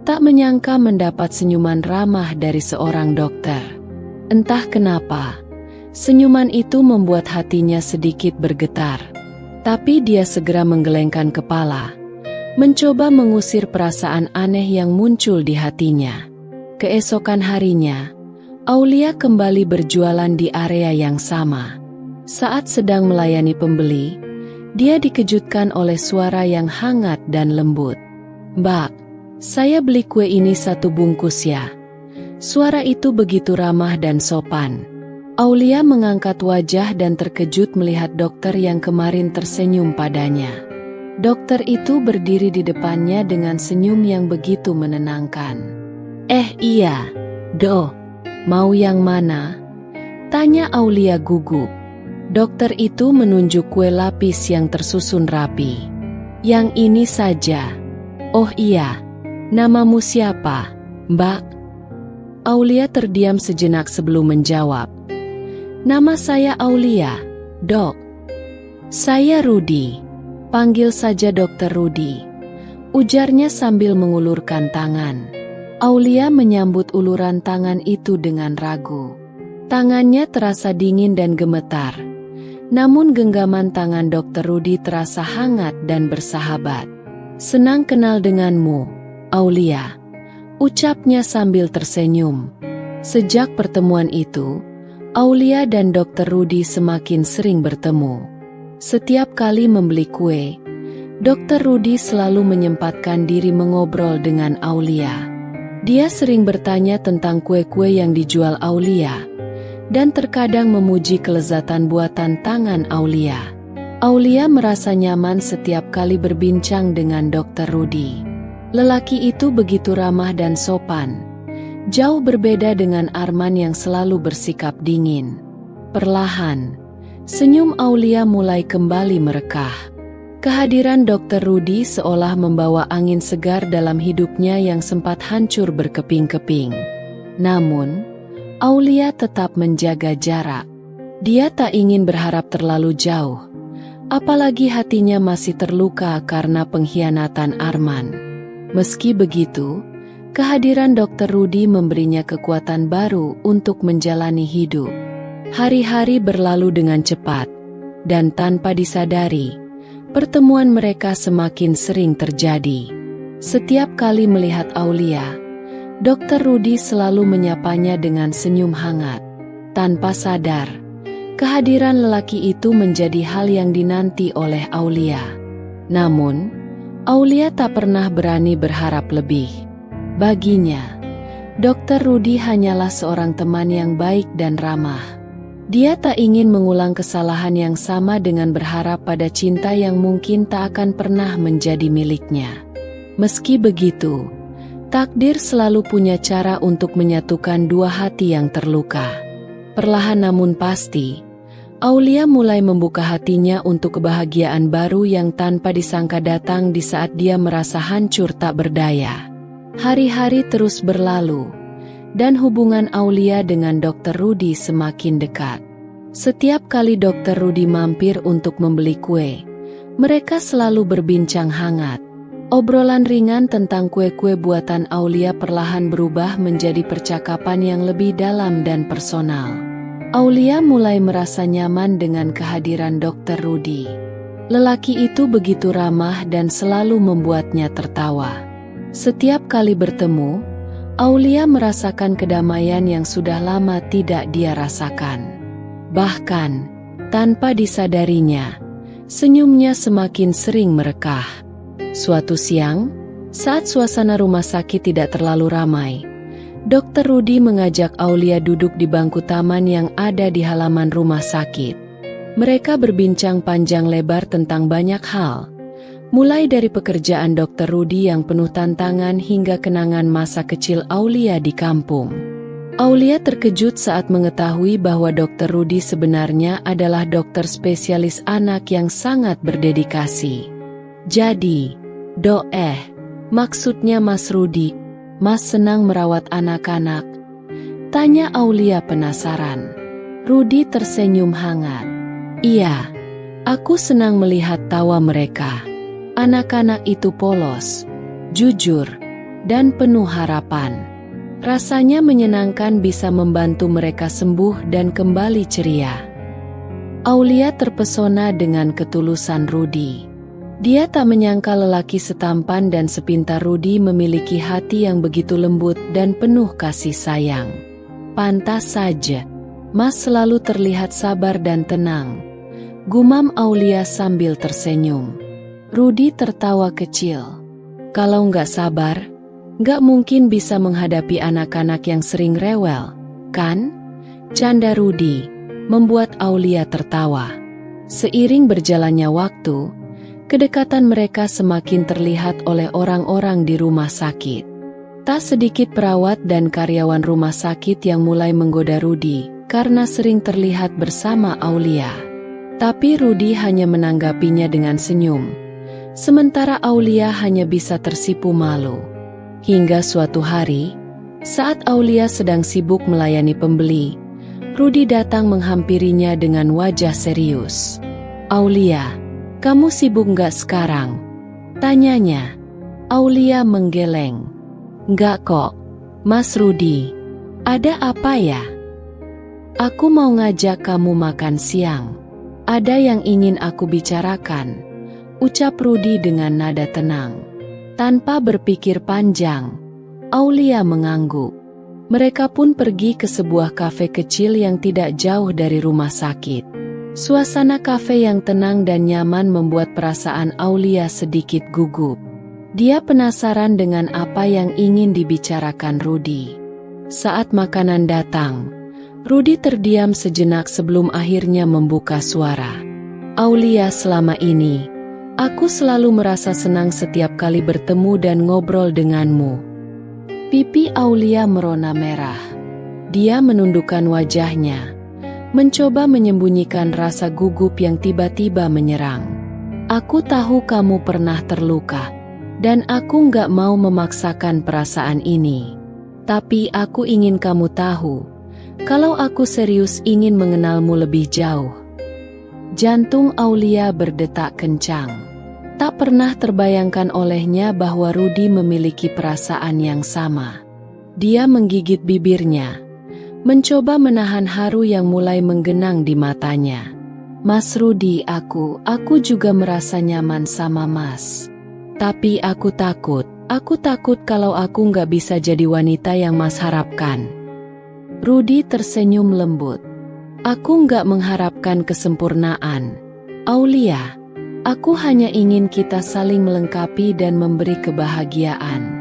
tak menyangka mendapat senyuman ramah dari seorang dokter. Entah kenapa, senyuman itu membuat hatinya sedikit bergetar. Tapi dia segera menggelengkan kepala, mencoba mengusir perasaan aneh yang muncul di hatinya. Keesokan harinya, Aulia kembali berjualan di area yang sama. Saat sedang melayani pembeli, Dia dikejutkan oleh suara yang hangat dan lembut. "Mbak, saya beli kue ini 1 bungkus ya." Suara itu begitu ramah dan sopan. Aulia mengangkat wajah dan terkejut melihat dokter yang kemarin tersenyum padanya. Dokter itu berdiri di depannya dengan senyum yang begitu menenangkan. Iya, Dok. Mau yang mana?" tanya Aulia gugup. Dokter itu menunjuk kue lapis yang tersusun rapi. "Yang ini saja." "Oh iya, namamu siapa, Mbak?" Aulia terdiam sejenak sebelum menjawab. "Nama saya Aulia, Dok." "Saya Rudi. Panggil saja Dokter Rudi," ujarnya sambil mengulurkan tangan. Aulia menyambut uluran tangan itu dengan ragu. Tangannya terasa dingin dan gemetar. Namun genggaman tangan Dokter Rudi terasa hangat dan bersahabat. "Senang kenal denganmu, Aulia," ucapnya sambil tersenyum. Sejak pertemuan itu, Aulia dan Dokter Rudi semakin sering bertemu. Setiap kali membeli kue, Dokter Rudi selalu menyempatkan diri mengobrol dengan Aulia. Dia sering bertanya tentang kue-kue yang dijual Aulia, dan terkadang memuji kelezatan buatan tangan Aulia. Aulia merasa nyaman setiap kali berbincang dengan Dokter Rudi. Lelaki itu begitu ramah dan sopan, jauh berbeda dengan Arman yang selalu bersikap dingin. Perlahan, senyum Aulia mulai kembali merekah. Kehadiran Dokter Rudi seolah membawa angin segar dalam hidupnya yang sempat hancur berkeping-keping. Namun, Aulia tetap menjaga jarak. Dia tak ingin berharap terlalu jauh, apalagi hatinya masih terluka karena pengkhianatan Arman. Meski begitu, kehadiran Dokter Rudi memberinya kekuatan baru untuk menjalani hidup. Hari-hari berlalu dengan cepat, dan tanpa disadari, pertemuan mereka semakin sering terjadi. Setiap kali melihat Aulia, Dokter Rudi selalu menyapanya dengan senyum hangat. Tanpa sadar, kehadiran lelaki itu menjadi hal yang dinanti oleh Aulia. Namun, Aulia tak pernah berani berharap lebih. Baginya, Dokter Rudi hanyalah seorang teman yang baik dan ramah. Dia tak ingin mengulang kesalahan yang sama dengan berharap pada cinta yang mungkin tak akan pernah menjadi miliknya. Meski begitu, takdir selalu punya cara untuk menyatukan dua hati yang terluka. Perlahan namun pasti, Aulia mulai membuka hatinya untuk kebahagiaan baru yang tanpa disangka datang di saat dia merasa hancur tak berdaya. Hari-hari terus berlalu, dan hubungan Aulia dengan Dokter Rudi semakin dekat. Setiap kali Dokter Rudi mampir untuk membeli kue, mereka selalu berbincang hangat. Obrolan ringan tentang kue-kue buatan Aulia perlahan berubah menjadi percakapan yang lebih dalam dan personal. Aulia mulai merasa nyaman dengan kehadiran Dokter Rudi. Lelaki itu begitu ramah dan selalu membuatnya tertawa. Setiap kali bertemu, Aulia merasakan kedamaian yang sudah lama tidak dia rasakan. Bahkan, tanpa disadarinya, senyumnya semakin sering merekah. Suatu siang, saat suasana rumah sakit tidak terlalu ramai, Dokter Rudi mengajak Aulia duduk di bangku taman yang ada di halaman rumah sakit. Mereka berbincang panjang lebar tentang banyak hal, mulai dari pekerjaan Dokter Rudi yang penuh tantangan hingga kenangan masa kecil Aulia di kampung. Aulia terkejut saat mengetahui bahwa Dokter Rudi sebenarnya adalah dokter spesialis anak yang sangat berdedikasi. "Jadi, Dok, maksudnya Mas Rudi, Mas senang merawat anak-anak?" tanya Aulia penasaran. Rudi tersenyum hangat. "Iya, aku senang melihat tawa mereka. Anak-anak itu polos, jujur, dan penuh harapan. Rasanya menyenangkan bisa membantu mereka sembuh dan kembali ceria." Aulia terpesona dengan ketulusan Rudi. Dia tak menyangka lelaki setampan dan sepintar Rudi memiliki hati yang begitu lembut dan penuh kasih sayang. "Pantas saja, Mas selalu terlihat sabar dan tenang," Gumam Aulia sambil tersenyum. Rudi tertawa kecil. Kalau nggak sabar, nggak mungkin bisa menghadapi anak-anak yang sering rewel, kan? Canda Rudi membuat Aulia tertawa. Seiring berjalannya waktu, kedekatan mereka semakin terlihat oleh orang-orang di rumah sakit. Tak sedikit perawat dan karyawan rumah sakit yang mulai menggoda Rudi karena sering terlihat bersama Aulia. Tapi Rudi hanya menanggapinya dengan senyum, sementara Aulia hanya bisa tersipu malu. Hingga suatu hari, saat Aulia sedang sibuk melayani pembeli, Rudi datang menghampirinya dengan wajah serius. "Aulia, kamu sibuk nggak sekarang?" tanyanya. Aulia menggeleng. "Nggak kok, Mas Rudi. Ada apa ya?" "Aku mau ngajak kamu makan siang. Ada yang ingin aku bicarakan," ucap Rudi dengan nada tenang. Tanpa berpikir panjang, Aulia mengangguk. Mereka pun pergi ke sebuah kafe kecil yang tidak jauh dari rumah sakit. Suasana kafe yang tenang dan nyaman membuat perasaan Aulia sedikit gugup. Dia penasaran dengan apa yang ingin dibicarakan Rudi. Saat makanan datang, Rudi terdiam sejenak sebelum akhirnya membuka suara. "Aulia, selama ini aku selalu merasa senang setiap kali bertemu dan ngobrol denganmu." Pipi Aulia merona merah. Dia menundukkan wajahnya, mencoba menyembunyikan rasa gugup yang tiba-tiba menyerang. "Aku tahu kamu pernah terluka, dan aku nggak mau memaksakan perasaan ini. Tapi aku ingin kamu tahu, kalau aku serius ingin mengenalmu lebih jauh." Jantung Aulia berdetak kencang. Tak pernah terbayangkan olehnya bahwa Rudi memiliki perasaan yang sama. Dia menggigit bibirnya, mencoba menahan haru yang mulai menggenang di matanya. "Mas Rudi, aku juga merasa nyaman sama Mas. Tapi aku takut kalau aku nggak bisa jadi wanita yang Mas harapkan." Rudi tersenyum lembut. "Aku nggak mengharapkan kesempurnaan, Aulia. Aku hanya ingin kita saling melengkapi dan memberi kebahagiaan.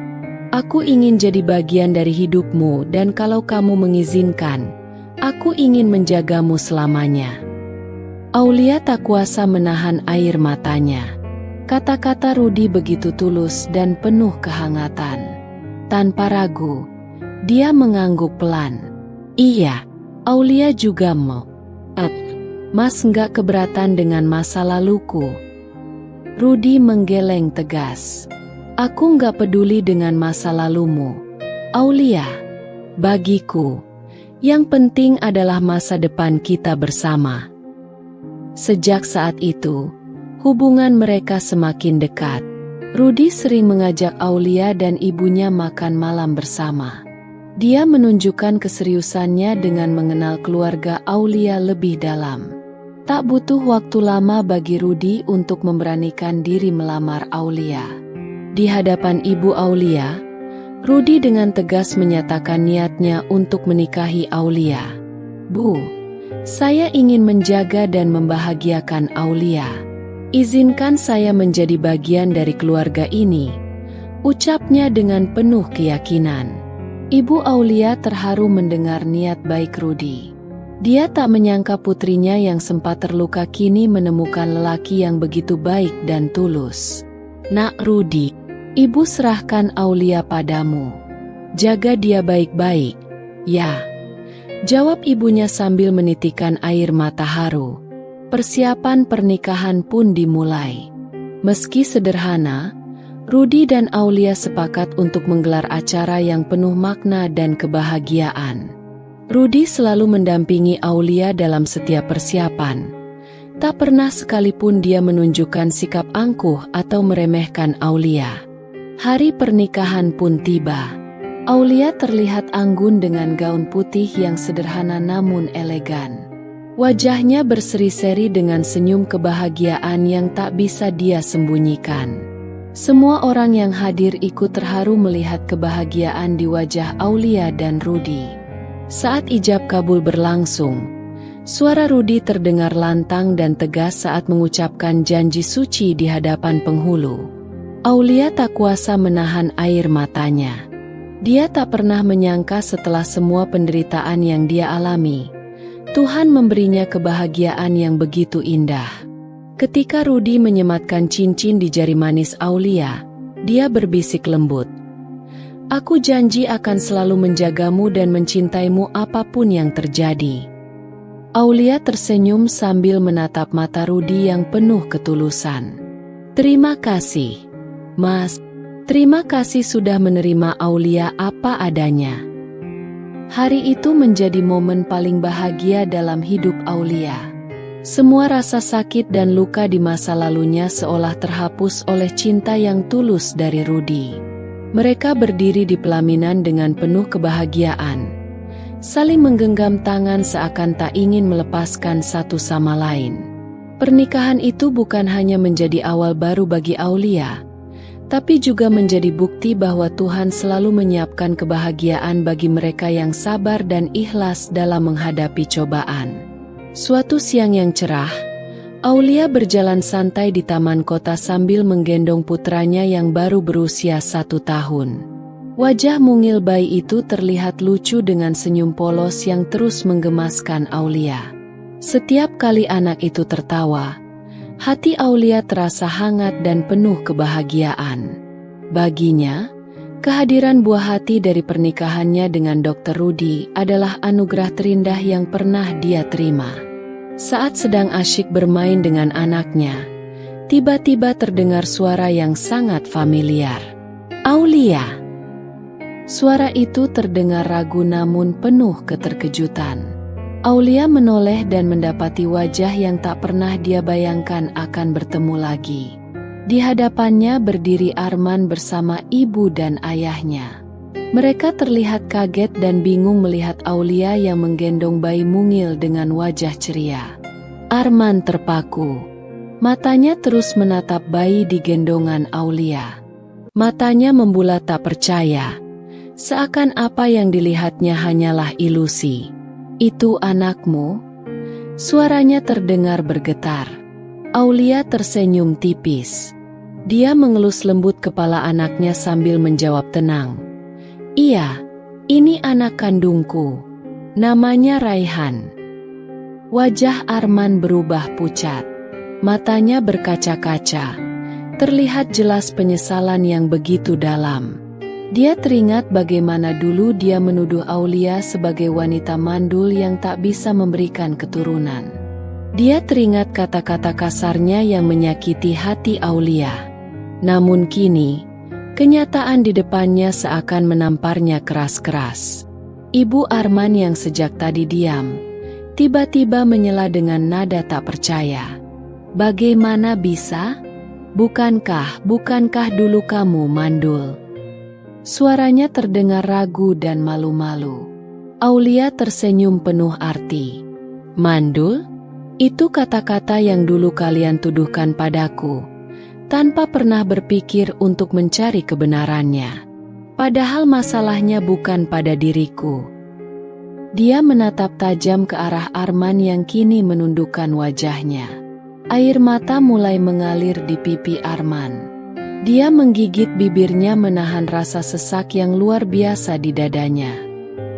Aku ingin jadi bagian dari hidupmu dan kalau kamu mengizinkan, aku ingin menjagamu selamanya." Aulia tak kuasa menahan air matanya. Kata-kata Rudi begitu tulus dan penuh kehangatan. Tanpa ragu, dia mengangguk pelan. "Iya, Aulia juga mau. Mas nggak keberatan dengan masa laluku?" Rudi menggeleng tegas. "Aku nggak peduli dengan masa lalumu, Aulia. Bagiku, yang penting adalah masa depan kita bersama." Sejak saat itu, hubungan mereka semakin dekat. Rudi sering mengajak Aulia dan ibunya makan malam bersama. Dia menunjukkan keseriusannya dengan mengenal keluarga Aulia lebih dalam. Tak butuh waktu lama bagi Rudi untuk memberanikan diri melamar Aulia. Di hadapan ibu Aulia, Rudi dengan tegas menyatakan niatnya untuk menikahi Aulia. "Bu, saya ingin menjaga dan membahagiakan Aulia. Izinkan saya menjadi bagian dari keluarga ini," ucapnya dengan penuh keyakinan. Ibu Aulia terharu mendengar niat baik Rudi. Dia tak menyangka putrinya yang sempat terluka kini menemukan lelaki yang begitu baik dan tulus. "Nak Rudi, ibu serahkan Aulia padamu. Jaga dia baik-baik, ya," jawab ibunya sambil menitikan air mata haru. Persiapan pernikahan pun dimulai. Meski sederhana, Rudi dan Aulia sepakat untuk menggelar acara yang penuh makna dan kebahagiaan. Rudi selalu mendampingi Aulia dalam setiap persiapan. Tak pernah sekalipun dia menunjukkan sikap angkuh atau meremehkan Aulia. Hari pernikahan pun tiba. Aulia terlihat anggun dengan gaun putih yang sederhana namun elegan. Wajahnya berseri-seri dengan senyum kebahagiaan yang tak bisa dia sembunyikan. Semua orang yang hadir ikut terharu melihat kebahagiaan di wajah Aulia dan Rudi. Saat ijab kabul berlangsung, Suara Rudi terdengar lantang dan tegas saat mengucapkan janji suci di hadapan penghulu. Aulia tak kuasa menahan air matanya. Dia tak pernah menyangka setelah semua penderitaan yang dia alami, Tuhan memberinya kebahagiaan yang begitu indah. Ketika Rudi menyematkan cincin di jari manis Aulia, dia berbisik lembut, "Aku janji akan selalu menjagamu dan mencintaimu apapun yang terjadi." Aulia tersenyum sambil menatap mata Rudi yang penuh ketulusan. "Terima kasih, Mas. Terima kasih sudah menerima Aulia apa adanya." Hari itu menjadi momen paling bahagia dalam hidup Aulia. Semua rasa sakit dan luka di masa lalunya seolah terhapus oleh cinta yang tulus dari Rudi. Mereka berdiri di pelaminan dengan penuh kebahagiaan, saling menggenggam tangan seakan tak ingin melepaskan satu sama lain. Pernikahan itu bukan hanya menjadi awal baru bagi Aulia, tapi juga menjadi bukti bahwa Tuhan selalu menyiapkan kebahagiaan bagi mereka yang sabar dan ikhlas dalam menghadapi cobaan. Suatu siang yang cerah, Aulia berjalan santai di taman kota sambil menggendong putranya yang baru berusia 1 tahun. Wajah mungil bayi itu terlihat lucu dengan senyum polos yang terus menggemaskan Aulia. Setiap kali anak itu tertawa, hati Aulia terasa hangat dan penuh kebahagiaan. Baginya, kehadiran buah hati dari pernikahannya dengan Dr. Rudi adalah anugerah terindah yang pernah dia terima. Saat sedang asyik bermain dengan anaknya, tiba-tiba terdengar suara yang sangat familiar. "Aulia!" Suara itu terdengar ragu namun penuh keterkejutan. Aulia menoleh dan mendapati wajah yang tak pernah dia bayangkan akan bertemu lagi. Di hadapannya berdiri Arman bersama ibu dan ayahnya. Mereka terlihat kaget dan bingung melihat Aulia yang menggendong bayi mungil dengan wajah ceria. Arman terpaku. Matanya terus menatap bayi di gendongan Aulia. Matanya membulat tak percaya, seakan apa yang dilihatnya hanyalah ilusi. "Itu anakmu?" Suaranya terdengar bergetar. Aulia tersenyum tipis. Dia mengelus lembut kepala anaknya sambil menjawab tenang, "Iya, ini anak kandungku. Namanya Raihan." Wajah Arman berubah pucat. Matanya berkaca-kaca. Terlihat jelas penyesalan yang begitu dalam. Dia teringat bagaimana dulu dia menuduh Aulia sebagai wanita mandul yang tak bisa memberikan keturunan. Dia teringat kata-kata kasarnya yang menyakiti hati Aulia. Namun kini, kenyataan di depannya seakan menamparnya keras-keras. Ibu Arman yang sejak tadi diam, tiba-tiba menyela dengan nada tak percaya. "Bagaimana bisa? Bukankah dulu kamu mandul?" Suaranya terdengar ragu dan malu-malu. Aulia tersenyum penuh arti. "Mandul? Itu kata-kata yang dulu kalian tuduhkan padaku, tanpa pernah berpikir untuk mencari kebenarannya. Padahal masalahnya bukan pada diriku." Dia menatap tajam ke arah Arman yang kini menundukkan wajahnya. Air mata mulai mengalir di pipi Arman. Dia menggigit bibirnya menahan rasa sesak yang luar biasa di dadanya.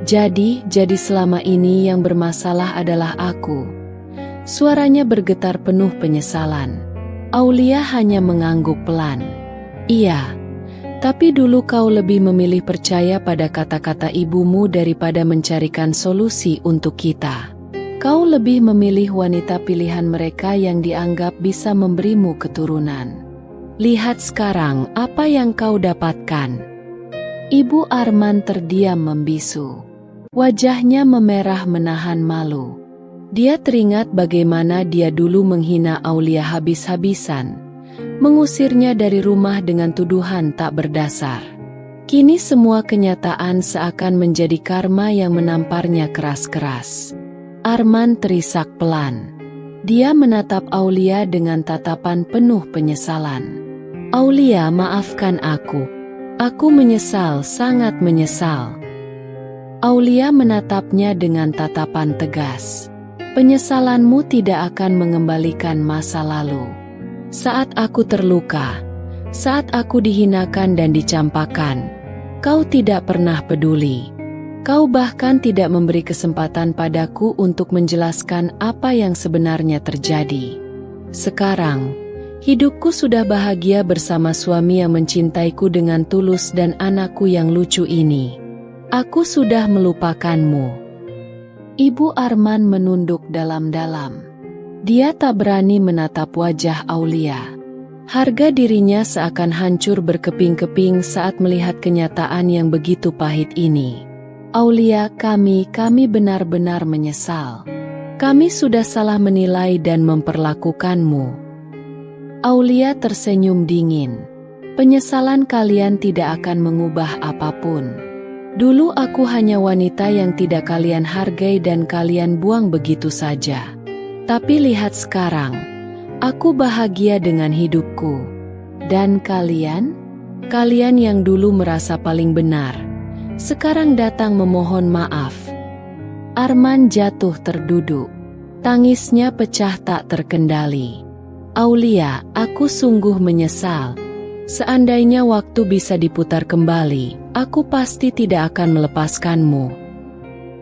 Jadi selama ini yang bermasalah adalah aku." Suaranya bergetar penuh penyesalan. Aulia hanya mengangguk pelan. "Iya, tapi dulu kau lebih memilih percaya pada kata-kata ibumu daripada mencarikan solusi untuk kita. Kau lebih memilih wanita pilihan mereka yang dianggap bisa memberimu keturunan. Lihat sekarang apa yang kau dapatkan." Ibu Arman terdiam membisu. Wajahnya memerah menahan malu. Dia teringat bagaimana dia dulu menghina Aulia habis-habisan, mengusirnya dari rumah dengan tuduhan tak berdasar. Kini semua kenyataan seakan menjadi karma yang menamparnya keras-keras. Arman terisak pelan. Dia menatap Aulia dengan tatapan penuh penyesalan. "Aulia, maafkan aku. Aku menyesal, sangat menyesal." Aulia menatapnya dengan tatapan tegas. Penyesalanmu tidak akan mengembalikan masa lalu. Saat aku terluka, saat aku dihinakan dan dicampakan, kau tidak pernah peduli. Kau bahkan tidak memberi kesempatan padaku untuk menjelaskan apa yang sebenarnya terjadi. Sekarang, hidupku sudah bahagia bersama suami yang mencintaiku dengan tulus dan anakku yang lucu ini. Aku sudah melupakanmu. Ibu Arman menunduk dalam-dalam. Dia tak berani menatap wajah Aulia. Harga dirinya seakan hancur berkeping-keping saat melihat kenyataan yang begitu pahit ini. Aulia, kami benar-benar menyesal. Kami sudah salah menilai dan memperlakukanmu. Aulia tersenyum dingin. Penyesalan kalian tidak akan mengubah apapun. Dulu aku hanya wanita yang tidak kalian hargai dan kalian buang begitu saja. Tapi lihat sekarang, aku bahagia dengan hidupku. Dan kalian? Kalian yang dulu merasa paling benar, sekarang datang memohon maaf. Arman jatuh terduduk. Tangisnya pecah tak terkendali. Aulia, aku sungguh menyesal. Seandainya waktu bisa diputar kembali, aku pasti tidak akan melepaskanmu.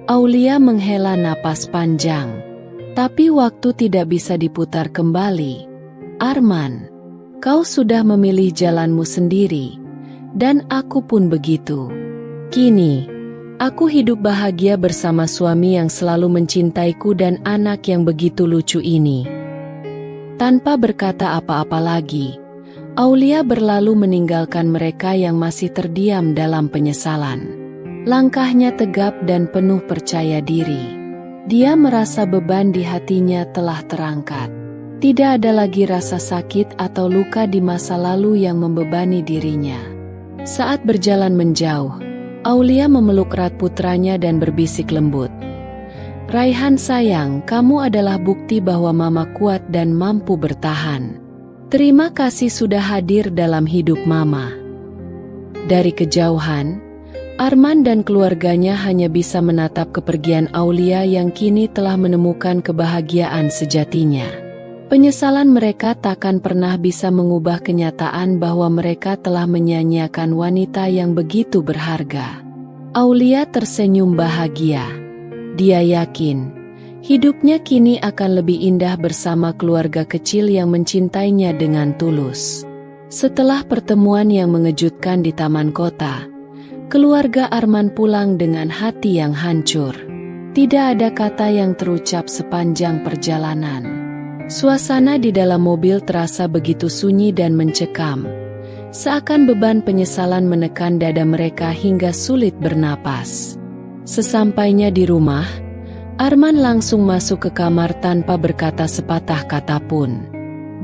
Aulia menghela napas panjang. Tapi waktu tidak bisa diputar kembali. Arman, kau sudah memilih jalanmu sendiri. Dan aku pun begitu. Kini, aku hidup bahagia bersama suami yang selalu mencintaiku dan anak yang begitu lucu ini. Tanpa berkata apa-apa lagi, Aulia berlalu meninggalkan mereka yang masih terdiam dalam penyesalan. Langkahnya tegap dan penuh percaya diri. Dia merasa beban di hatinya telah terangkat. Tidak ada lagi rasa sakit atau luka di masa lalu yang membebani dirinya. Saat berjalan menjauh, Aulia memeluk erat putranya dan berbisik lembut. Raihan sayang, kamu adalah bukti bahwa mama kuat dan mampu bertahan. Terima kasih sudah hadir dalam hidup mama. Dari kejauhan, Arman dan keluarganya hanya bisa menatap kepergian Aulia yang kini telah menemukan kebahagiaan sejatinya. Penyesalan mereka takkan pernah bisa mengubah kenyataan bahwa mereka telah menyia-nyiakan wanita yang begitu berharga. Aulia tersenyum bahagia. Dia yakin hidupnya kini akan lebih indah bersama keluarga kecil yang mencintainya dengan tulus. Setelah pertemuan yang mengejutkan di taman kota, keluarga Arman pulang dengan hati yang hancur. Tidak ada kata yang terucap sepanjang perjalanan. Suasana di dalam mobil terasa begitu sunyi dan mencekam. Seakan beban penyesalan menekan dada mereka hingga sulit bernapas. Sesampainya di rumah, Arman langsung masuk ke kamar tanpa berkata sepatah kata pun.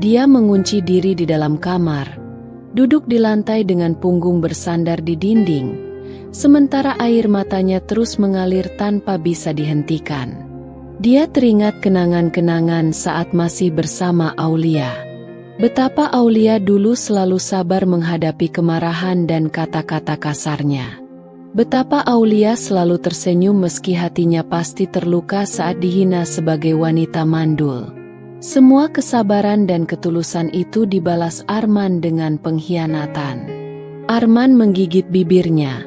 Dia mengunci diri di dalam kamar, duduk di lantai dengan punggung bersandar di dinding, sementara air matanya terus mengalir tanpa bisa dihentikan. Dia teringat kenangan-kenangan saat masih bersama Aulia. Betapa Aulia dulu selalu sabar menghadapi kemarahan dan kata-kata kasarnya. Betapa Aulia selalu tersenyum meski hatinya pasti terluka saat dihina sebagai wanita mandul. Semua kesabaran dan ketulusan itu dibalas Arman dengan pengkhianatan. Arman menggigit bibirnya.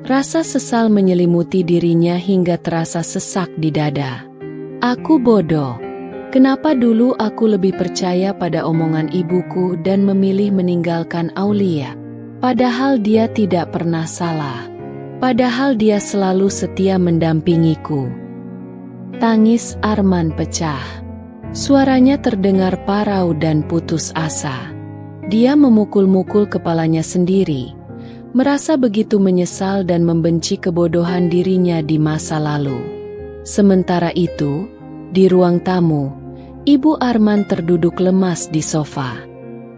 Rasa sesal menyelimuti dirinya hingga terasa sesak di dada. Aku bodoh. Kenapa dulu aku lebih percaya pada omongan ibuku dan memilih meninggalkan Aulia? Padahal dia tidak pernah salah. Padahal dia selalu setia mendampingiku. Tangis Arman pecah. Suaranya terdengar parau dan putus asa. Dia memukul-mukul kepalanya sendiri, merasa begitu menyesal dan membenci kebodohan dirinya di masa lalu. Sementara itu, di ruang tamu, Ibu Arman terduduk lemas di sofa.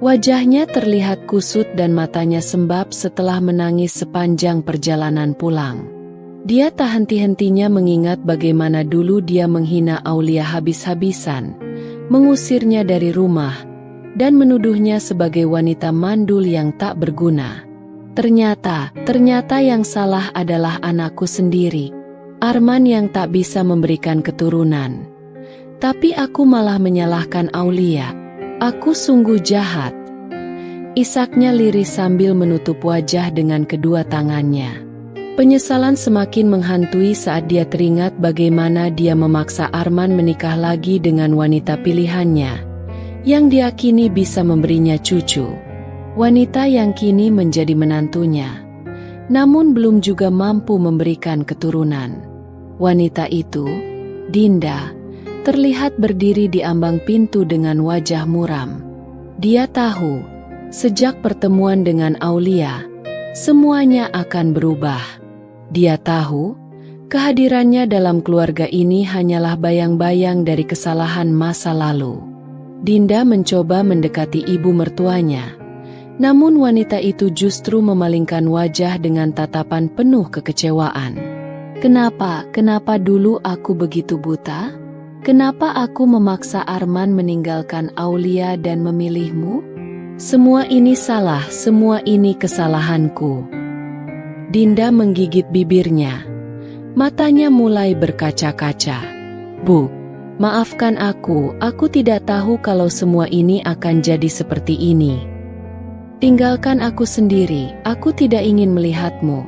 Wajahnya terlihat kusut dan matanya sembab setelah menangis sepanjang perjalanan pulang. Dia tak henti-hentinya mengingat bagaimana dulu dia menghina Aulia habis-habisan, mengusirnya dari rumah, dan menuduhnya sebagai wanita mandul yang tak berguna. Ternyata yang salah adalah anakku sendiri, Arman yang tak bisa memberikan keturunan. Tapi aku malah menyalahkan Aulia. Aku sungguh jahat. Isaknya lirih sambil menutup wajah dengan kedua tangannya. Penyesalan semakin menghantui saat dia teringat bagaimana dia memaksa Arman menikah lagi dengan wanita pilihannya, yang diakini bisa memberinya cucu. Wanita yang kini menjadi menantunya, namun belum juga mampu memberikan keturunan. Wanita itu, Dinda, terlihat berdiri di ambang pintu dengan wajah muram. Dia tahu, sejak pertemuan dengan Aulia, semuanya akan berubah. Dia tahu, kehadirannya dalam keluarga ini hanyalah bayang-bayang dari kesalahan masa lalu. Dinda mencoba mendekati ibu mertuanya, namun wanita itu justru memalingkan wajah dengan tatapan penuh kekecewaan. Kenapa dulu aku begitu buta? Kenapa aku memaksa Arman meninggalkan Aulia dan memilihmu? Semua ini salah, semua ini kesalahanku. Dinda menggigit bibirnya. Matanya mulai berkaca-kaca. Bu, maafkan aku tidak tahu kalau semua ini akan jadi seperti ini. Tinggalkan aku sendiri, aku tidak ingin melihatmu.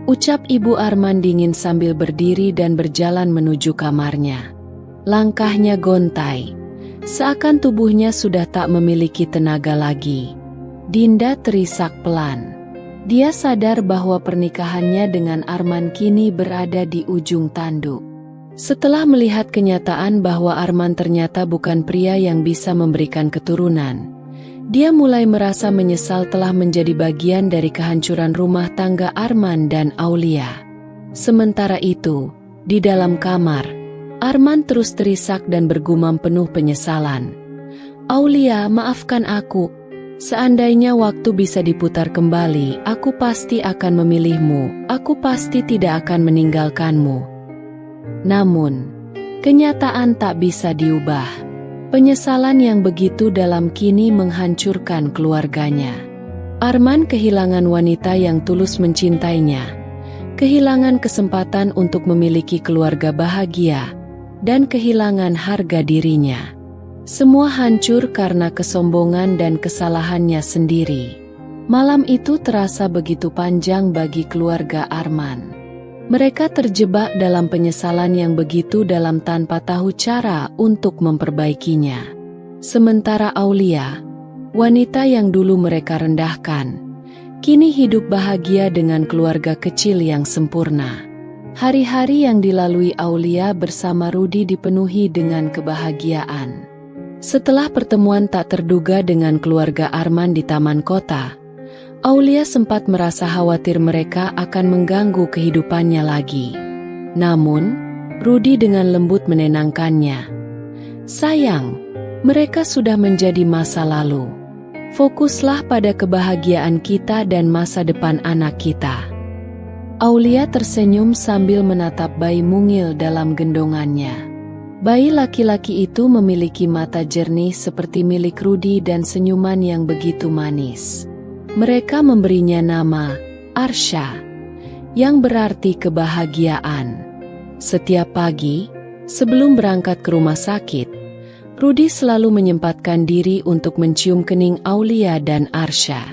Ucap Ibu Arman dingin sambil berdiri dan berjalan menuju kamarnya. Langkahnya gontai, seakan tubuhnya sudah tak memiliki tenaga lagi. Dinda terisak pelan. Dia sadar bahwa pernikahannya dengan Arman kini berada di ujung tanduk. Setelah melihat kenyataan bahwa Arman ternyata bukan pria yang bisa memberikan keturunan, dia mulai merasa menyesal telah menjadi bagian dari kehancuran rumah tangga Arman dan Aulia. Sementara itu, di dalam kamar, Arman terus terisak dan bergumam penuh penyesalan. Aulia, maafkan aku. Seandainya waktu bisa diputar kembali, aku pasti akan memilihmu. Aku pasti tidak akan meninggalkanmu. Namun, kenyataan tak bisa diubah. Penyesalan yang begitu dalam kini menghancurkan keluarganya. Arman kehilangan wanita yang tulus mencintainya, kehilangan kesempatan untuk memiliki keluarga bahagia, dan kehilangan harga dirinya. Semua hancur karena kesombongan dan kesalahannya sendiri. Malam itu terasa begitu panjang bagi keluarga Arman. Mereka terjebak dalam penyesalan yang begitu dalam tanpa tahu cara untuk memperbaikinya. Sementara Aulia, wanita yang dulu mereka rendahkan, kini hidup bahagia dengan keluarga kecil yang sempurna. Hari-hari yang dilalui Aulia bersama Rudi dipenuhi dengan kebahagiaan. Setelah pertemuan tak terduga dengan keluarga Arman di taman kota, Aulia sempat merasa khawatir mereka akan mengganggu kehidupannya lagi. Namun, Rudi dengan lembut menenangkannya. Sayang, mereka sudah menjadi masa lalu. Fokuslah pada kebahagiaan kita dan masa depan anak kita. Aulia tersenyum sambil menatap bayi mungil dalam gendongannya. Bayi laki-laki itu memiliki mata jernih seperti milik Rudi dan senyuman yang begitu manis. Mereka memberinya nama Arsha, yang berarti kebahagiaan. Setiap pagi, sebelum berangkat ke rumah sakit, Rudi selalu menyempatkan diri untuk mencium kening Aulia dan Arsha.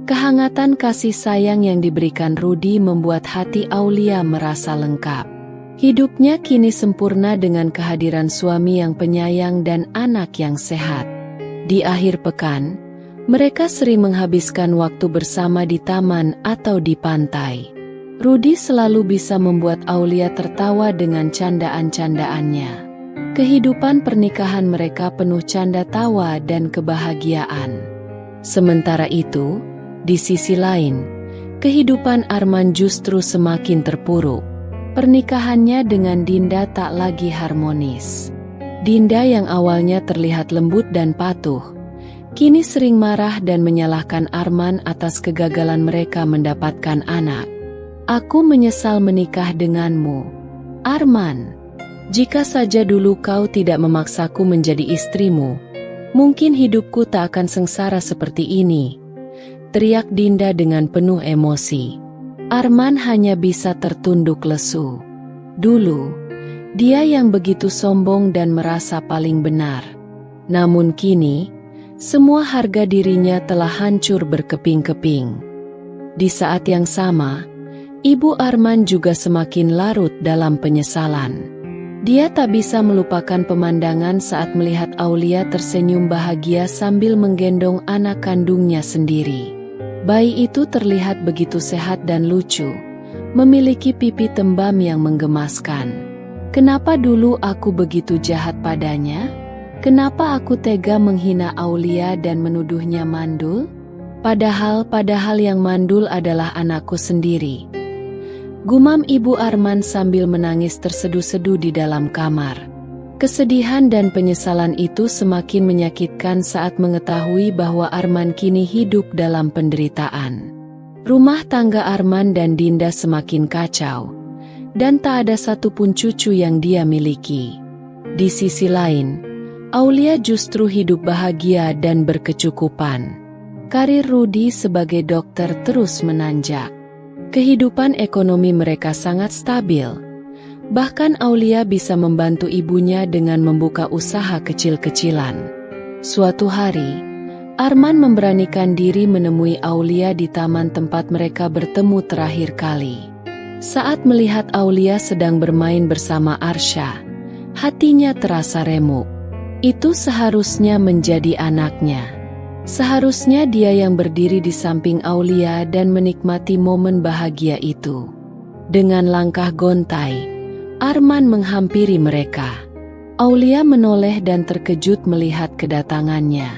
Kehangatan kasih sayang yang diberikan Rudi membuat hati Aulia merasa lengkap. Hidupnya kini sempurna dengan kehadiran suami yang penyayang dan anak yang sehat. Di akhir pekan, mereka sering menghabiskan waktu bersama di taman atau di pantai. Rudi selalu bisa membuat Aulia tertawa dengan candaan-candaannya. Kehidupan pernikahan mereka penuh canda tawa dan kebahagiaan. Sementara itu, di sisi lain, kehidupan Arman justru semakin terpuruk. Pernikahannya dengan Dinda tak lagi harmonis. Dinda yang awalnya terlihat lembut dan patuh, kini sering marah dan menyalahkan Arman atas kegagalan mereka mendapatkan anak. Aku menyesal menikah denganmu, Arman. Jika saja dulu kau tidak memaksaku menjadi istrimu, mungkin hidupku tak akan sengsara seperti ini, teriak Dinda dengan penuh emosi. Arman hanya bisa tertunduk lesu. Dulu, Dia yang begitu sombong dan merasa paling benar. Namun kini, semua harga dirinya telah hancur berkeping-keping. Di saat yang sama, Ibu Arman juga semakin larut dalam penyesalan. Dia tak bisa melupakan pemandangan saat melihat Aulia tersenyum bahagia sambil menggendong anak kandungnya sendiri. Bayi itu terlihat begitu sehat dan lucu, memiliki pipi tembam yang menggemaskan. Kenapa dulu aku begitu jahat padanya? Kenapa aku tega menghina Aulia dan menuduhnya mandul? Padahal yang mandul adalah anakku sendiri. Gumam Ibu Arman sambil menangis terseduh-seduh di dalam kamar. Kesedihan dan penyesalan itu semakin menyakitkan saat mengetahui bahwa Arman kini hidup dalam penderitaan. Rumah tangga Arman dan Dinda semakin kacau, dan tak ada satupun cucu yang dia miliki. Di sisi lain, Aulia justru hidup bahagia dan berkecukupan. Karir Rudi sebagai dokter terus menanjak. Kehidupan ekonomi mereka sangat stabil. Bahkan Aulia bisa membantu ibunya dengan membuka usaha kecil-kecilan. Suatu hari, Arman memberanikan diri menemui Aulia di taman tempat mereka bertemu terakhir kali. Saat melihat Aulia sedang bermain bersama Arsya, hatinya terasa remuk. Itu seharusnya menjadi anaknya. Seharusnya dia yang berdiri di samping Aulia dan menikmati momen bahagia itu. Dengan langkah gontai, Arman menghampiri mereka. Aulia menoleh dan terkejut melihat kedatangannya.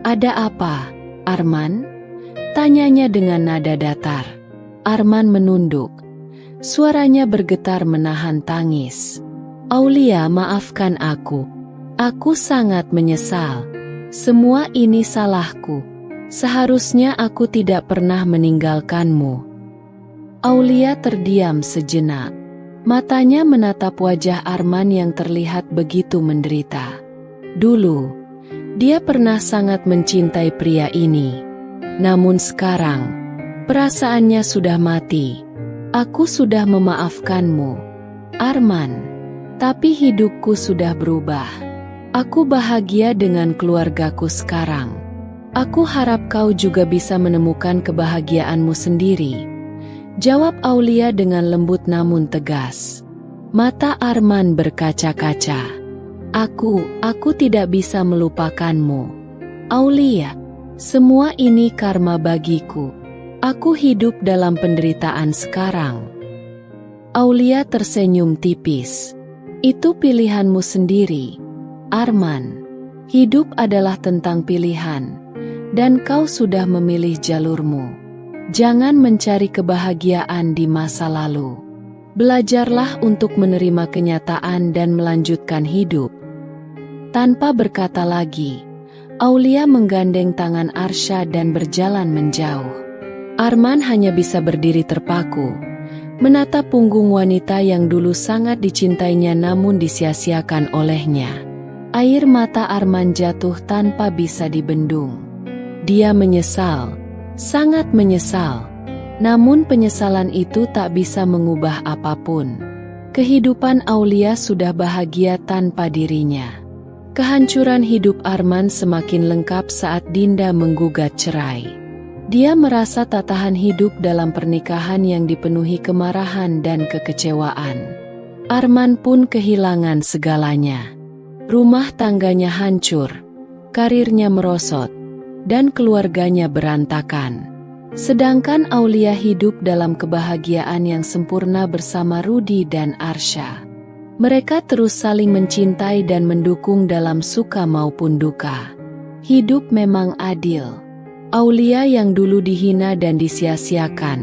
"Ada apa, Arman?" tanyanya dengan nada datar. Arman menunduk. Suaranya bergetar menahan tangis. "Aulia, maafkan aku. Aku sangat menyesal. Semua ini salahku. Seharusnya aku tidak pernah meninggalkanmu." Aulia terdiam sejenak. Matanya menatap wajah Arman yang terlihat begitu menderita. Dulu, dia pernah sangat mencintai pria ini. Namun sekarang, perasaannya sudah mati. "Aku sudah memaafkanmu, Arman. Tapi hidupku sudah berubah. Aku bahagia dengan keluargaku sekarang. Aku harap kau juga bisa menemukan kebahagiaanmu sendiri," jawab Aulia dengan lembut namun tegas. Mata Arman berkaca-kaca. Aku tidak bisa melupakanmu, Aulia. Semua ini karma bagiku. Aku hidup dalam penderitaan sekarang." Aulia tersenyum tipis. "Itu pilihanmu sendiri, Arman. Hidup adalah tentang pilihan, dan kau sudah memilih jalurmu. Jangan mencari kebahagiaan di masa lalu. Belajarlah untuk menerima kenyataan dan melanjutkan hidup." Tanpa berkata lagi, Aulia menggandeng tangan Arsya dan berjalan menjauh. Arman hanya bisa berdiri terpaku, menatap punggung wanita yang dulu sangat dicintainya namun disia-siakan olehnya. Air mata Arman jatuh tanpa bisa dibendung. Dia menyesal, sangat menyesal. Namun penyesalan itu tak bisa mengubah apapun. Kehidupan Aulia sudah bahagia tanpa dirinya. Kehancuran hidup Arman semakin lengkap saat Dinda menggugat cerai. Dia merasa tak tahan hidup dalam pernikahan yang dipenuhi kemarahan dan kekecewaan. Arman pun kehilangan segalanya. Rumah tangganya hancur, karirnya merosot, dan keluarganya berantakan. Sedangkan Aulia hidup dalam kebahagiaan yang sempurna bersama Rudi dan Arsya. Mereka terus saling mencintai dan mendukung dalam suka maupun duka. Hidup memang adil. Aulia yang dulu dihina dan disia-siakan,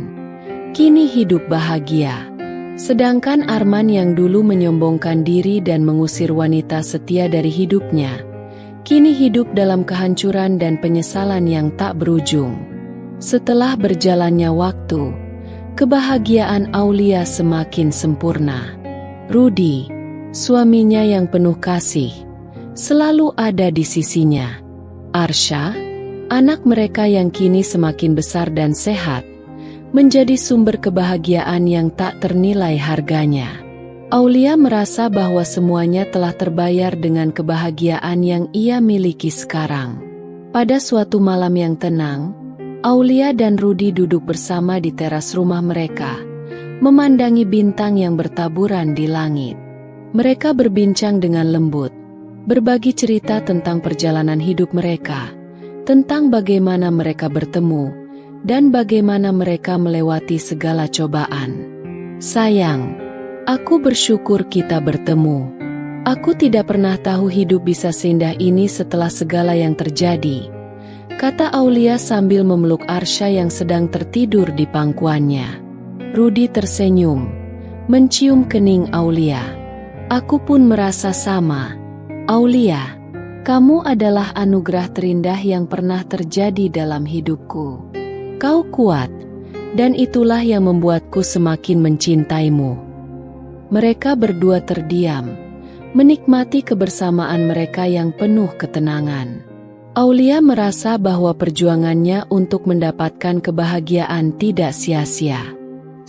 kini hidup bahagia. Sedangkan Arman yang dulu menyombongkan diri dan mengusir wanita setia dari hidupnya, kini hidup dalam kehancuran dan penyesalan yang tak berujung. Setelah berjalannya waktu, kebahagiaan Aulia semakin sempurna. Rudi, suaminya yang penuh kasih, selalu ada di sisinya. Arsya, anak mereka yang kini semakin besar dan sehat, menjadi sumber kebahagiaan yang tak ternilai harganya. Aulia merasa bahwa semuanya telah terbayar dengan kebahagiaan yang ia miliki sekarang. Pada suatu malam yang tenang, Aulia dan Rudy duduk bersama di teras rumah mereka, memandangi bintang yang bertaburan di langit. Mereka berbincang dengan lembut, berbagi cerita tentang perjalanan hidup mereka, tentang bagaimana mereka bertemu, dan bagaimana mereka melewati segala cobaan. "Sayang, aku bersyukur kita bertemu. Aku tidak pernah tahu hidup bisa seindah ini setelah segala yang terjadi," kata Aulia sambil memeluk Arsha yang sedang tertidur di pangkuannya. Rudy tersenyum, mencium kening Aulia. "Aku pun merasa sama, Aulia. Kamu adalah anugerah terindah yang pernah terjadi dalam hidupku. Kau kuat, dan itulah yang membuatku semakin mencintaimu." Mereka berdua terdiam, menikmati kebersamaan mereka yang penuh ketenangan. Aulia merasa bahwa perjuangannya untuk mendapatkan kebahagiaan tidak sia-sia.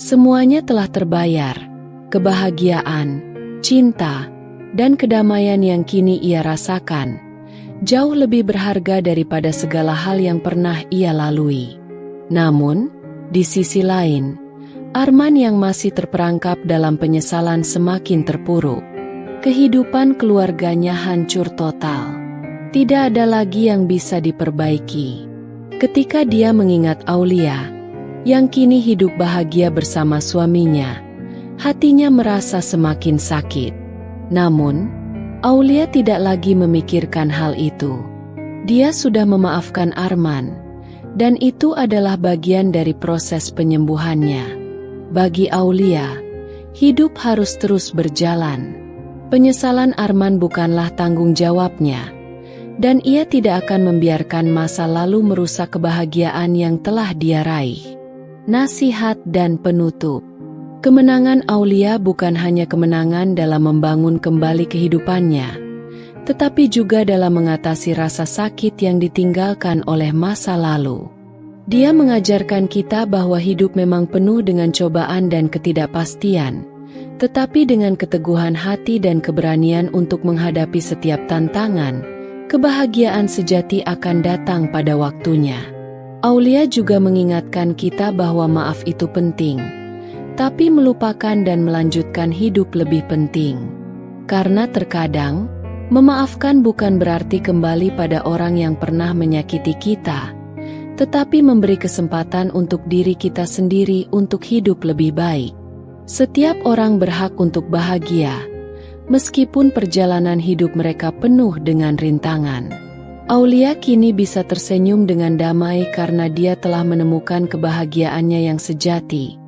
Semuanya telah terbayar, kebahagiaan, cinta, dan kedamaian yang kini ia rasakan, jauh lebih berharga daripada segala hal yang pernah ia lalui. Namun, di sisi lain, Arman yang masih terperangkap dalam penyesalan semakin terpuruk. Kehidupan keluarganya hancur total. Tidak ada lagi yang bisa diperbaiki. Ketika dia mengingat Aulia, yang kini hidup bahagia bersama suaminya, hatinya merasa semakin sakit. Namun, Aulia tidak lagi memikirkan hal itu. Dia sudah memaafkan Arman, dan itu adalah bagian dari proses penyembuhannya. Bagi Aulia, hidup harus terus berjalan. Penyesalan Arman bukanlah tanggung jawabnya, dan ia tidak akan membiarkan masa lalu merusak kebahagiaan yang telah dia raih. Nasihat dan penutup. Kemenangan Aulia bukan hanya kemenangan dalam membangun kembali kehidupannya, tetapi juga dalam mengatasi rasa sakit yang ditinggalkan oleh masa lalu. Dia mengajarkan kita bahwa hidup memang penuh dengan cobaan dan ketidakpastian, tetapi dengan keteguhan hati dan keberanian untuk menghadapi setiap tantangan, kebahagiaan sejati akan datang pada waktunya. Aulia juga mengingatkan kita bahwa maaf itu penting, tapi melupakan dan melanjutkan hidup lebih penting. Karena terkadang, memaafkan bukan berarti kembali pada orang yang pernah menyakiti kita, tetapi memberi kesempatan untuk diri kita sendiri untuk hidup lebih baik. Setiap orang berhak untuk bahagia, meskipun perjalanan hidup mereka penuh dengan rintangan. Aulia kini bisa tersenyum dengan damai karena dia telah menemukan kebahagiaannya yang sejati,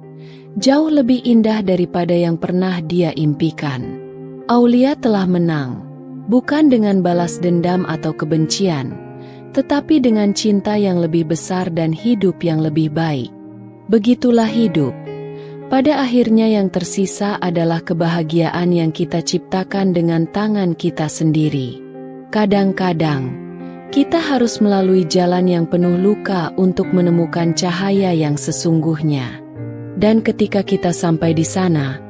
jauh lebih indah daripada yang pernah dia impikan. Aulia telah menang, bukan dengan balas dendam atau kebencian, tetapi dengan cinta yang lebih besar dan hidup yang lebih baik. Begitulah hidup. Pada akhirnya yang tersisa adalah kebahagiaan yang kita ciptakan dengan tangan kita sendiri. Kadang-kadang, kita harus melalui jalan yang penuh luka untuk menemukan cahaya yang sesungguhnya. Dan ketika kita sampai di sana,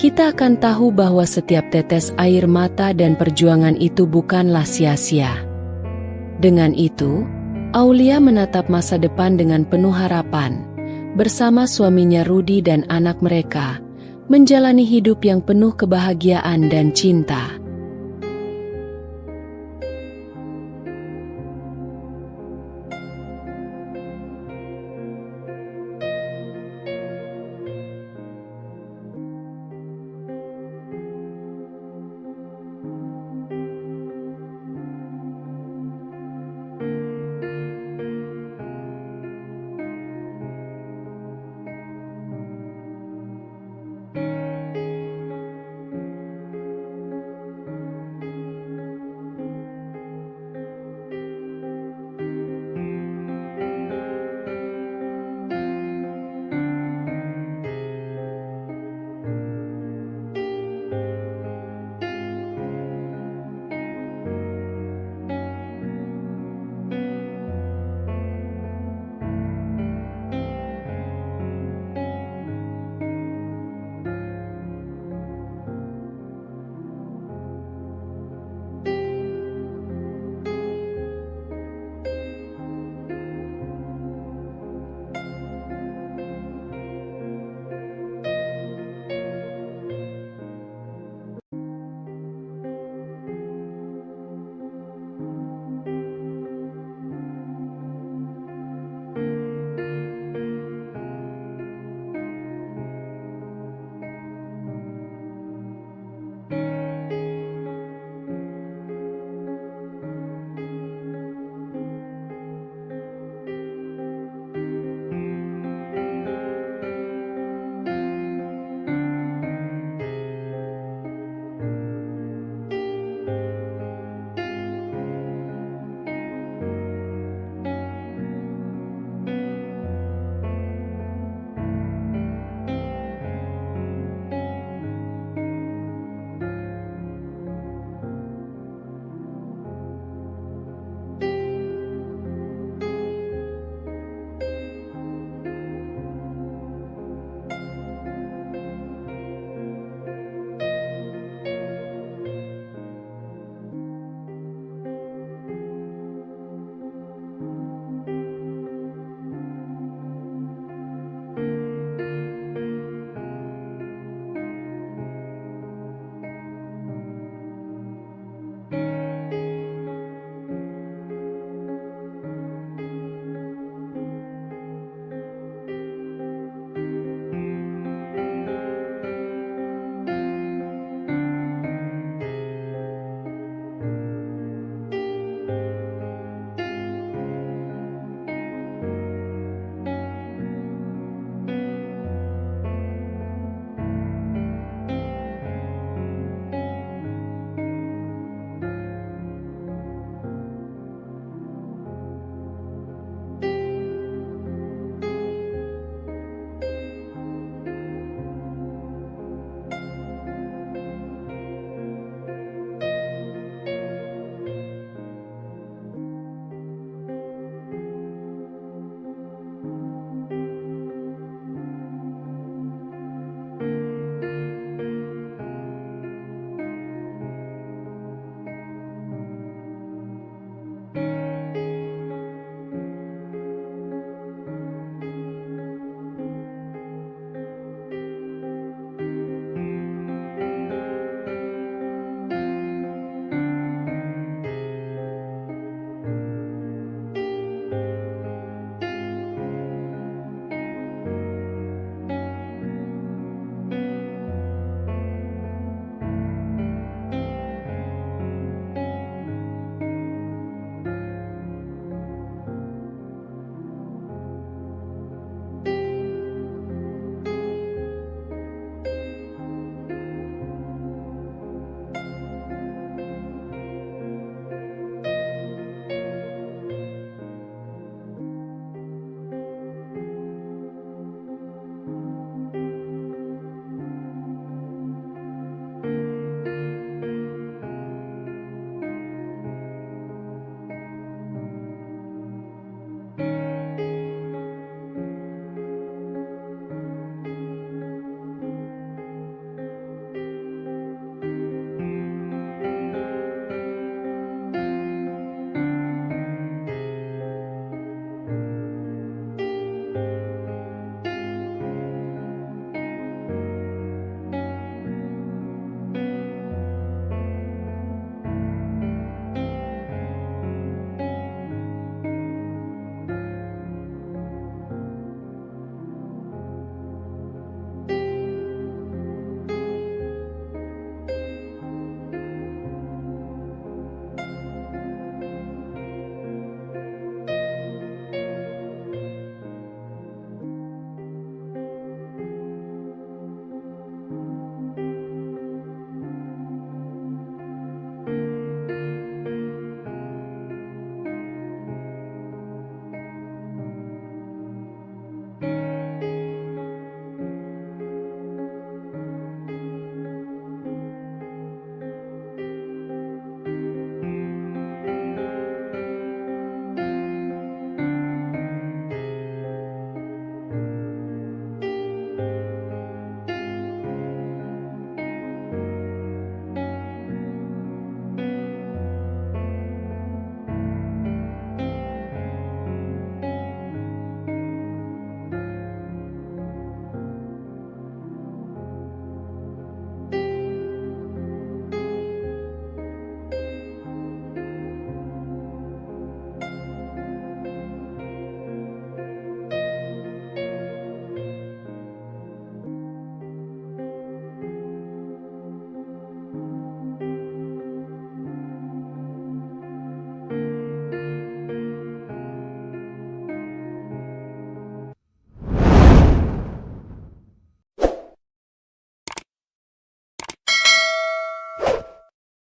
kita akan tahu bahwa setiap tetes air mata dan perjuangan itu bukanlah sia-sia. Dengan itu, Aulia menatap masa depan dengan penuh harapan, bersama suaminya Rudy dan anak mereka, menjalani hidup yang penuh kebahagiaan dan cinta.